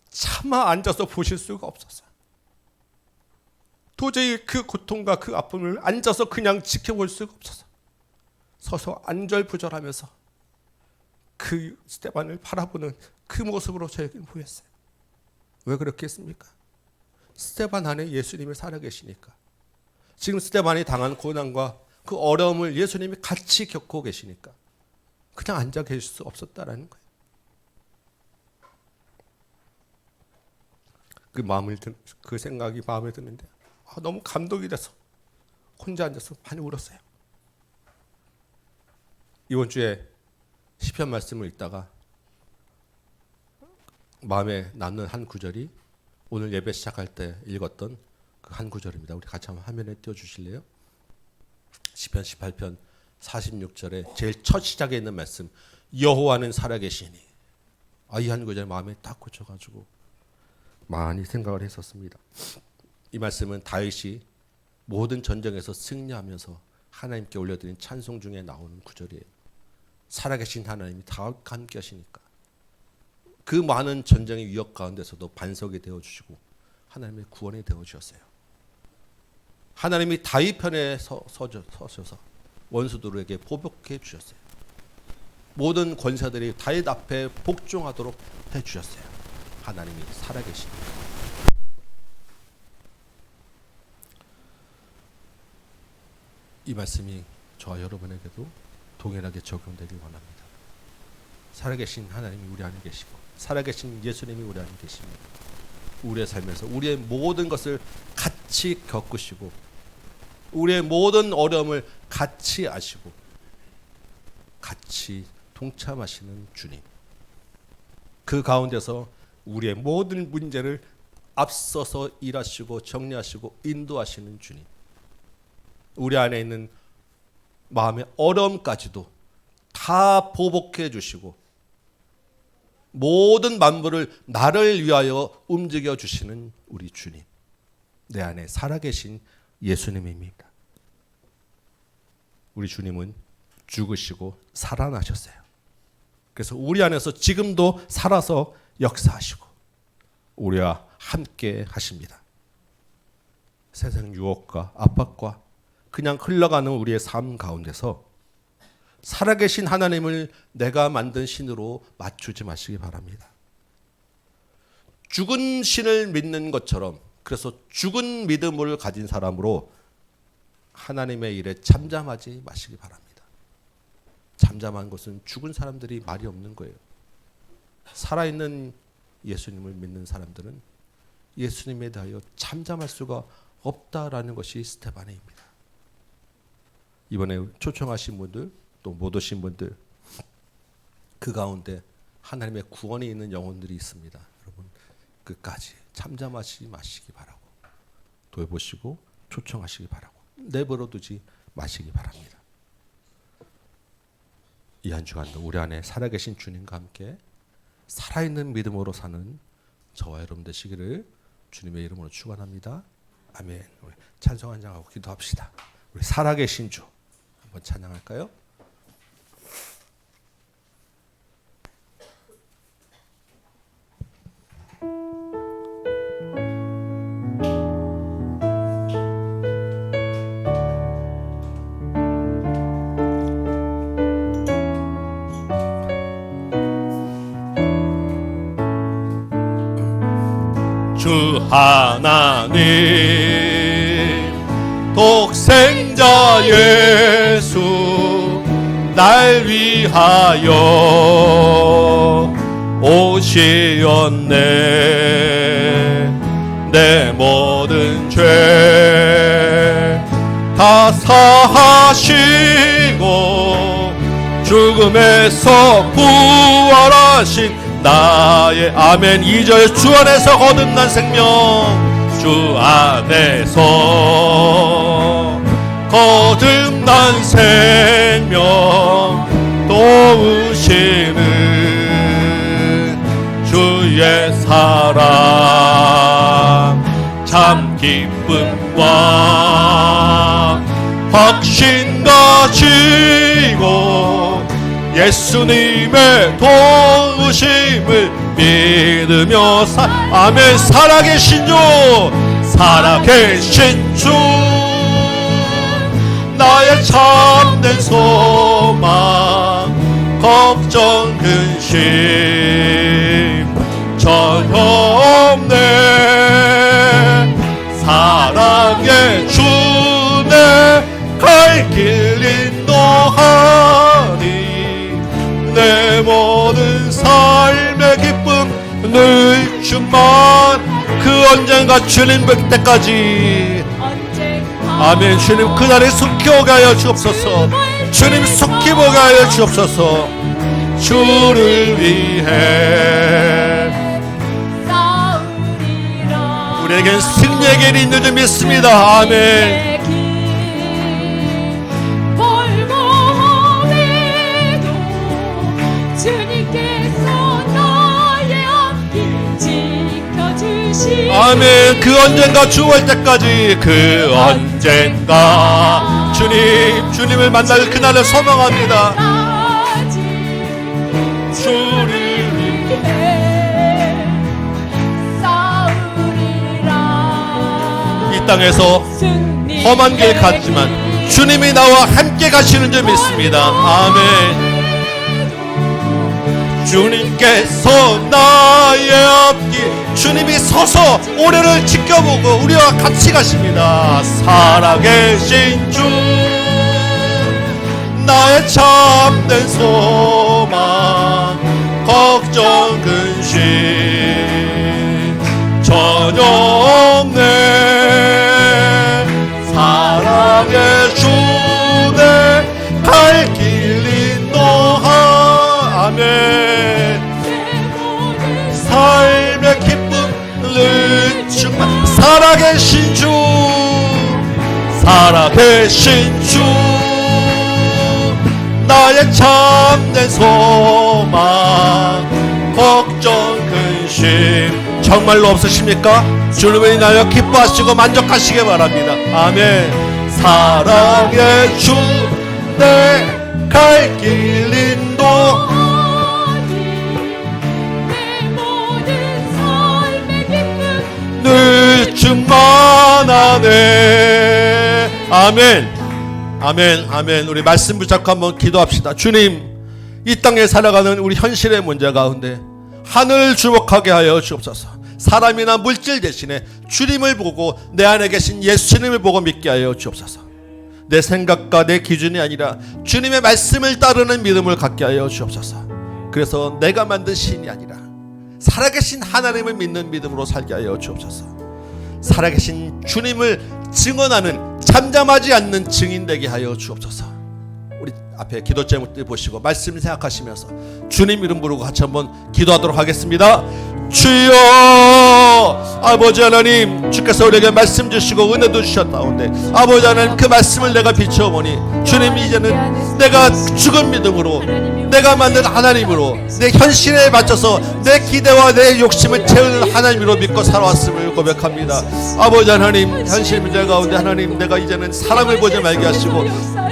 차마 앉아서 보실 수가 없었어요. 도저히 그 고통과 그 아픔을 앉아서 그냥 지켜볼 수가 없어서 서서 안절부절하면서 그 스데반을 바라보는 그 모습으로 저에게 보였어요. 왜 그렇게 했습니까? 스데반 안에 예수님이 살아계시니까. 지금 스데반이 당한 고난과 그 어려움을 예수님이 같이 겪고 계시니까 그냥 앉아 계실 수 없었다라는 거예요. 그 생각이 마음에 드는데 너무 감동이 돼서 혼자 앉아서 많이 울었어요. 이번 주에 시편 말씀을 읽다가 마음에 남는 한 구절이 오늘 예배 시작할 때 읽었던 그 한 구절입니다. 우리 같이 한번 화면에 띄워주실래요? 시편 18편 46절에 제일 첫 시작에 있는 말씀, 여호와는 살아계시니. 이 한 구절 마음에 딱 꽂혀가지고 많이 생각을 했었습니다. 이 말씀은 다윗이 모든 전쟁에서 승리하면서 하나님께 올려드린 찬송 중에 나오는 구절이에요. 살아계신 하나님이 다윗과 함께 하시니까 그 많은 전쟁의 위협 가운데서도 반석이 되어주시고 하나님의 구원이 되어주셨어요. 하나님이 다윗 편에 서셔서 원수들에게 보복해 주셨어요. 모든 권사들이 다윗 앞에 복종하도록 해주셨어요. 하나님이 살아계십니다. 이 말씀이 저와 여러분에게도 동일하게 적용되길 원합니다. 살아계신 하나님이 우리 안에 계시고 살아계신 예수님이 우리 안에 계십니다. 우리의 삶에서 우리의 모든 것을 같이 겪으시고 우리의 모든 어려움을 같이 아시고 같이 동참하시는 주님. 그 가운데서 우리의 모든 문제를 앞서서 일하시고 정리하시고 인도하시는 주님. 우리 안에 있는 마음의 어려움까지도 다 보복해 주시고 모든 만물을 나를 위하여 움직여 주시는 우리 주님, 내 안에 살아계신 예수님입니다. 우리 주님은 죽으시고 살아나셨어요. 그래서 우리 안에서 지금도 살아서 역사하시고 우리와 함께 하십니다. 세상 유혹과 압박과 그냥 흘러가는 우리의 삶 가운데서 살아계신 하나님을 내가 만든 신으로 맞추지 마시기 바랍니다. 죽은 신을 믿는 것처럼, 그래서 죽은 믿음을 가진 사람으로 하나님의 일에 잠잠하지 마시기 바랍니다. 잠잠한 것은 죽은 사람들이 말이 없는 거예요. 살아있는 예수님을 믿는 사람들은 예수님에 대하여 잠잠할 수가 없다라는 것이 스테반에입니다. 이번에 초청하신 분들, 또 못 오신 분들, 그 가운데 하나님의 구원이 있는 영혼들이 있습니다. 여러분, 끝까지 잠잠하지 마시기 바라고, 돌보시고 초청하시기 바라고, 내버려두지 마시기 바랍니다. 이 한 주간도 우리 안에 살아계신 주님과 함께 살아있는 믿음으로 사는 저와 여러분 되시기를 주님의 이름으로 축원합니다. 아멘. 우리 찬송 한 장하고 기도합시다. 우리 살아계신 주 한번 찬양할까요? 주 하나님 독생자 예수 날 위하여 오시었네. 내 모든 죄 다 사하시고 죽음에서 부활하신 나의 아멘. 2절 주 안에서 거듭난 생명, 주 안에서 거듭난 생명 도우시는 주의 사랑 참 기쁨과 확신 가지고 예수님의 도우심을 믿으며 아멘. 살아계신 주, 살아계신 주, 나의 참된 소망, 걱정 근심 전혀 없네. 사랑의 주내 갈 길 인도하니 내 모든 삶의 기쁨 늘 주만. 그 언젠가 주님 뵐 때까지 아멘. 주님 그날에 속히 오게 하여 주옵소서. 주님 속히 오게 하여 주옵소서. 주를 위해 우리에겐 승리의 길이 있는 줄 믿습니다. 아멘. 아멘. 그 언젠가 주 올 때까지, 그 언젠가 주님을 만날 그날을 소망합니다. 주를 위해 싸우리라. 이 땅에서 험한 길 갔지만 주님이 나와 함께 가시는 줄 믿습니다. 아멘. 주님께서 나의 앞길, 주님이 서서 올해를 지켜보고 우리와 같이 가십니다. 살아계신 주, 나의 참된 소망, 걱정 근심 전혀 없네. 사랑의 주내 갈 길 인도하. 아멘. 삶의 기쁨을 충만. 살아계신 주, 살아계신 주, 나의 참된 소망 걱정 근심 정말로 없으십니까? 주님을 인하여 기뻐하시고 만족하시기 바랍니다. 아멘. 사랑의 주 내 갈 길 인도 늘 충만하네. 아멘. 아멘. 아멘. 우리 말씀 붙잡고 한번 기도합시다. 주님, 이 땅에 살아가는 우리 현실의 문제 가운데 하늘을 주목하게 하여 주옵소서. 사람이나 물질 대신에 주님을 보고 내 안에 계신 예수님을 보고 믿게 하여 주옵소서. 내 생각과 내 기준이 아니라 주님의 말씀을 따르는 믿음을 갖게 하여 주옵소서. 그래서 내가 만든 신이 아니라 살아계신 하나님을 믿는 믿음으로 살게 하여 주옵소서. 살아계신 주님을 증언하는 잠잠하지 않는 증인 되게 하여 주옵소서. 우리 앞에 기도 제목들 보시고 말씀 생각하시면서 주님 이름 부르고 같이 한번 기도하도록 하겠습니다. 주여, 아버지 하나님, 주께서 우리에게 말씀 주시고 은혜도 주셨다온데 아버지 하나님, 그 말씀을 내가 비춰보니 주님, 이제는 내가 죽은 믿음으로 내가 만든 하나님으로 내 현실에 맞춰서 내 기대와 내 욕심을 채우는 하나님으로 믿고 살아왔음을 고백합니다. 아버지 하나님, 현실 문제 가운데 하나님, 내가 이제는 사람을 보지 말게 하시고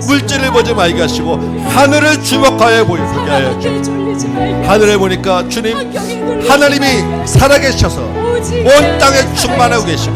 물질을 보지 말게 하시고 하늘을 주목하여 보이게 하여 주옵소서. 하늘에 보니까 주님, 하나님이 살아계셔서 온 땅에 충만하고 계시고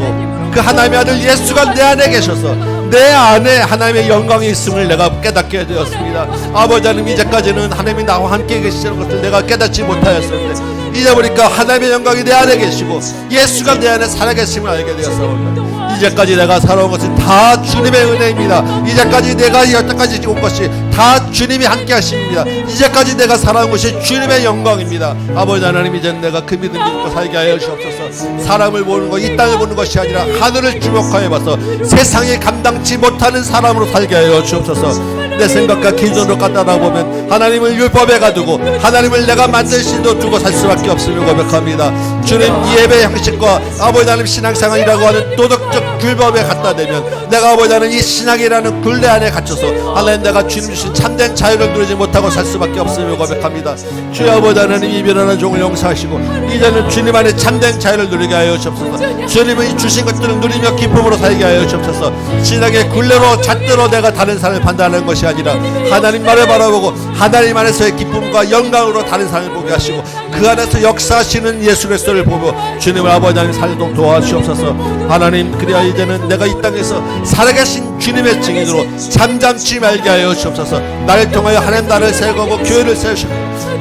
그 하나님의 아들 예수가 내 안에 계셔서 내 안에 하나님의 영광이 있음을 내가 깨닫게 되었습니다. 아버지 하나님, 이제까지는 하나님이 나와 함께 계시는 것을 내가 깨닫지 못하였었는데 이제 보니까 하나님의 영광이 내 안에 계시고 예수가 내 안에 살아계심을 알게 되었습니다. 이제까지 내가 살아온 것은 다 주님의 은혜입니다. 이제까지 내가 여태까지 온 것이 다 주님이 함께 하십니다. 이제까지 내가 살아온 것이 주님의 영광입니다. 아버지 하나님, 이제 내가 그 믿음 믿고 살게 하여 주옵소서. 사람을 보는 것, 이 땅을 보는 것이 아니라 하늘을 주목하여 봐서 세상에 감당치 못하는 사람으로 살게 하여 주옵소서. 내 생각과 기준으로 갖다가 보면 하나님을 율법에 가두고 하나님을 내가 만든 신도 두고 살 수밖에 없음을 고백합니다. 주님, 이 예배 형식과 아버지 하나님 신앙생활이라고 하는 도덕적 율법에 갖다 대면 내가 아버지 하나님 이 신앙이라는 굴레 안에 갇혀서 하나님 내가 주님 주신 참된 자유를 누리지 못하고 살 수밖에 없음을 고백합니다. 주여 아버지 하나님, 이 변하는 종을 용서하시고 이제는 주님 안에 참된 자유를 누리게 하여 주옵소서. 주님이 주신 것들을 누리며 기쁨으로 살게 하여 주옵소서. 신앙의 굴레로 잣대로 내가 다른 사람을 판단하는 것이 아니라 하나님 말을 바라보고 하나님 안에서의 기쁨과 영광으로 다른 사람을 보게 하시고 그 안에서 역사하시는 예수 그리스도를 보고 주님을 아버지 하나님 살도록 도와주옵소서. 하나님, 그래야 이제는 내가 이 땅에서 살아계신 주님의 증인으로 잠잠치 말게 하여 주옵소서. 나를 통하여 하나님 나라를 세우고 교회를 세우시고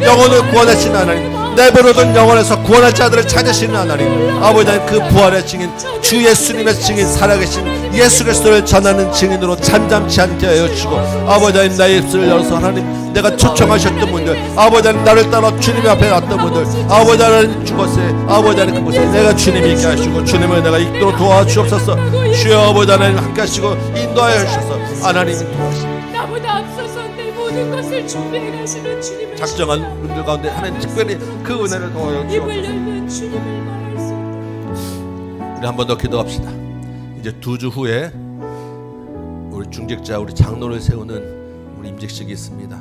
영혼을 구원하시는 하나님, 내버려둔 영혼에서 구원할 자들을 찾으시는 하나님, 아버지 하나님, 그 부활의 증인 주 예수님의 증인, 살아계신 예수 그리스도를 전하는 증인으로 잠잠치 않게 하여 주시고 아버지 하나님, 나의 입술을 열어서 하나님, 내가 초청하셨던 분들, 아버지 하나님, 나를 따라 주님 앞에 왔던 분들, 아버지 하나님, 그곳에 아버지 하나님, 그곳에 내가 주님이 있게 하시고 주님을 내가 있도록 도와주옵소서. 주여 아버지 하나님, 함께 하시고 인도하여 주셔서 하나님 나보다 앞서서 내 모든 것을 준비해 가시는 주님을 작정한 분들 가운데 하나님 특별히 그 은혜를 도와주옵소서. 입을 열면 주님을 말할 수 있다. 우리 한 번 더 기도합시다. 이제 2주 후에 우리 중직자, 우리 장로를 세우는 우리 임직식이 있습니다.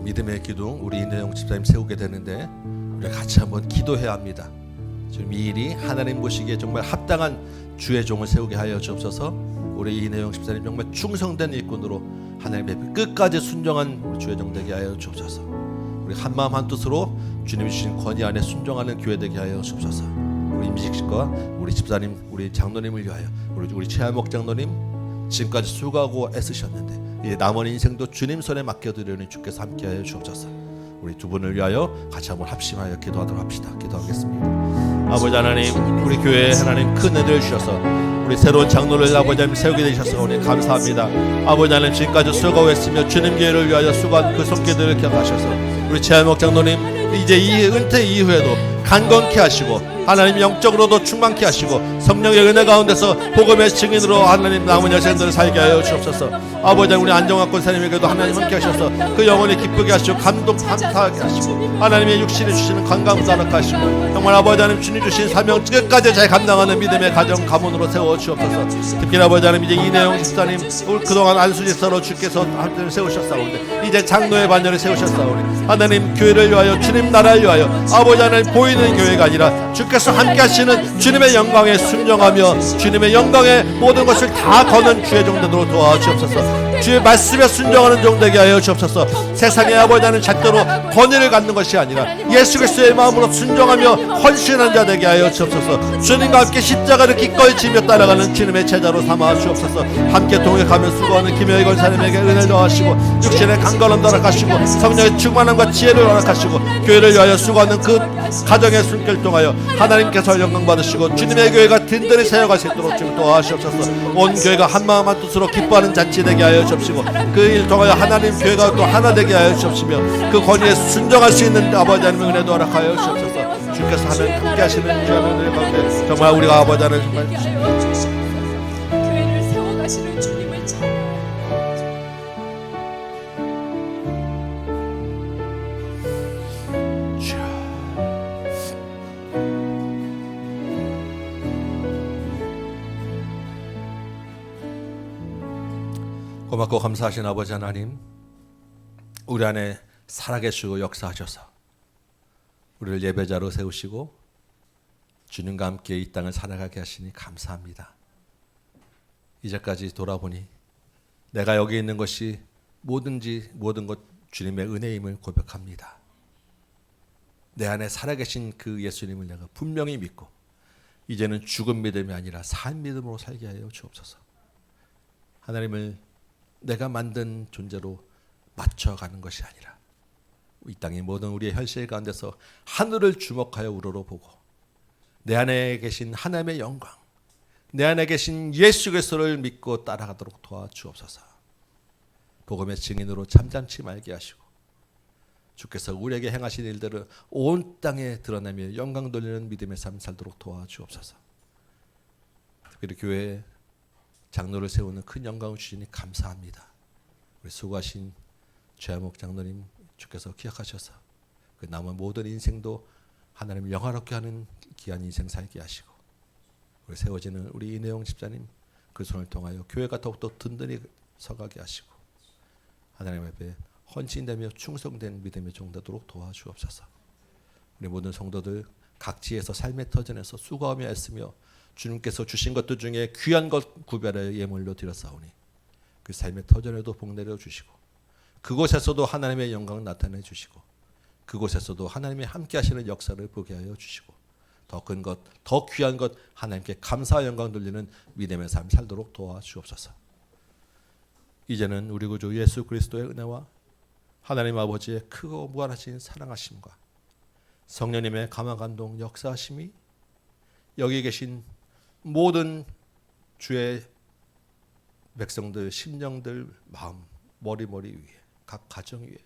믿음의 기둥 우리 이내영 집사님 세우게 되는데 우리 같이 한번 기도해야 합니다. 지금 이 일이 하나님 보시기에 정말 합당한 주의 종을 세우게 하여 주옵소서. 우리 이내영 집사님 정말 충성된 일꾼으로 하나님의 끝까지 순종한 우리 주의 종 되게 하여 주옵소서. 우리 한마음 한뜻으로 주님이 주신 권위 안에 순종하는 교회 되게 하여 주옵소서. 우리 임직식과 우리 집사님, 우리 장로님을 위하여 우리 최한목 장로님 지금까지 수고하고 애쓰셨는데 이제 남은 인생도 주님 손에 맡겨드리는 주께서 함께하여 주옵소서. 우리 두 분을 위하여 같이 한번 합심하여 기도하도록 합시다. 기도하겠습니다. 아버지 하나님, 우리 교회에 하나님 큰 은혜를 주셔서 우리 새로운 장로를 아버지 하나님 세우게 되셔서 오늘 감사합니다. 아버지 하나님, 지금까지 수고했으며 주님 교회를 위하여 수고한 그 손길들을 기억하셔서 우리 최한목 장로님 이제 이 은퇴 이후에도 강건케 하시고 하나님 영적으로도 충만케 하시고 성령의 은혜 가운데서 복음의 증인으로 하나님 남은 여생들을 살게 하여 주옵소서. 아버지 우리 안정학 권사님에게도 하나님 함께 하셔서 그 영혼이 기쁘게 하시고 감사하게 하시고 하나님의 육신이 주시는 건강도 허락하시고 하시고 정말 아버지 하나님 주님 주신 사명 끝까지 잘 감당하는 믿음의 가정 가문으로 세워 주옵소서. 특히 아버지 하나님 이제 이내영 집사님 그동안 안수집사로 주께서 하나님 세우셨사오니 이제 장로의 반열을 세우셨사오니 하나님 교회를 위하여 주님 나라를 위하여 아버지 하나님 보이는 교회가 아니라 주께서 함께 하시는 주님의 영광에 순종하며 주님의 영광에 모든 것을 다 거는 주의 종들로 도와주옵소서. 주의 말씀에 순종하는 종 되게 하여 주옵소서. 세상의 아버지 하나님 잣대로 권위를 갖는 것이 아니라 예수 그리스도의 마음으로 순종하며 헌신한 자 되게 하여 주옵소서. 주님과 함께 십자가를 기꺼이 지며 따라가는 주님의 제자로 삼아 주옵소서. 함께 동역하며 수고하는 김여희 권사님에게 은혜를 더하시고 육신의 강건함도 허락하시고 성령의 충만함과 지혜를 허락하시고 교회를 위하여 수고하는 그 가정의 숨길 통하여 하나님께서 영광 받으시고 주님의 교회가 든든히 세워갈 수 있도록 좀 도와주옵소서. 온 교회가 한마음 한뜻으로 기뻐하는 잔치 되게 하여 주옵시고 그 일 통하여 하나님 교회가 또 하나 되게 하여 주옵시며 그 권위에 순종할 수 있는 아버지 하나님의 은혜도 허락하여 주옵소서. 주께서 하나님 함께 하시는 주의 은혜 가운데 정말 우리가 아버지 하나님 정말 교회를 세워가시는 주님을 찬양합니다. 고맙고 감사하신 아버지 하나님, 우리 안에 살아계시고 역사하셔서 우리를 예배자로 세우시고 주님과 함께 이 땅을 살아가게 하시니 감사합니다. 이제까지 돌아보니 내가 여기 있는 것이 모든 것 주님의 은혜임을 고백합니다. 내 안에 살아계신 그 예수님을 내가 분명히 믿고 이제는 죽은 믿음이 아니라 산 믿음으로 살게 하여 주옵소서. 하나님을 내가 만든 존재로 맞춰가는 것이 아니라 이 땅의 모든 우리의 현실 가운데서 하늘을 주목하여 우러러보고 내 안에 계신 하나님의 영광, 내 안에 계신 예수 그리스도를 믿고 따라가도록 도와주옵소서. 복음의 증인으로 잠잠치 말게 하시고 주께서 우리에게 행하신 일들을 온 땅에 드러내며 영광 돌리는 믿음의 삶 살도록 도와주옵소서. 특별히 교회에 장로를 세우는 큰 영광을 주시니 감사합니다. 우리 수고하신 최하목 장로님 주께서 기억하셔서 그 남은 모든 인생도 하나님을 영화롭게 하는 귀한 인생 살게 하시고 우리 세워지는 우리 이내용 집사님 그 손을 통하여 교회가 더욱더 든든히 서가게 하시고 하나님 앞에 헌신되며 충성된 믿음의 종 되도록 도와주옵소서. 우리 모든 성도들 각지에서 삶의 터전에서 수고하며 애쓰며 주님께서 주신 것들 중에 귀한 것 구별하여 예물로 드렸사오니 그 삶의 터전에도 복 내려 주시고 그곳에서도 하나님의 영광을 나타내 주시고 그곳에서도 하나님이 함께 하시는 역사를 보게 하여 주시고 더 큰 것, 더 귀한 것 하나님께 감사와 영광 돌리는 믿음의 삶 살도록 도와주옵소서. 이제는 우리 구주 예수 그리스도의 은혜와 하나님 아버지의 크고 무한하신 사랑하심과 성령님의 감화 감동 역사하심이 여기 계신 모든 주의 백성들 심령들 마음 머리 위에 각 가정 위에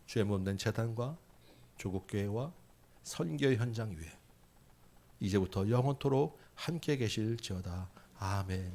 주의 몸된 재단과 조국교회와 선교 현장 위에 이제부터 영원토록 함께 계실지어다. 아멘.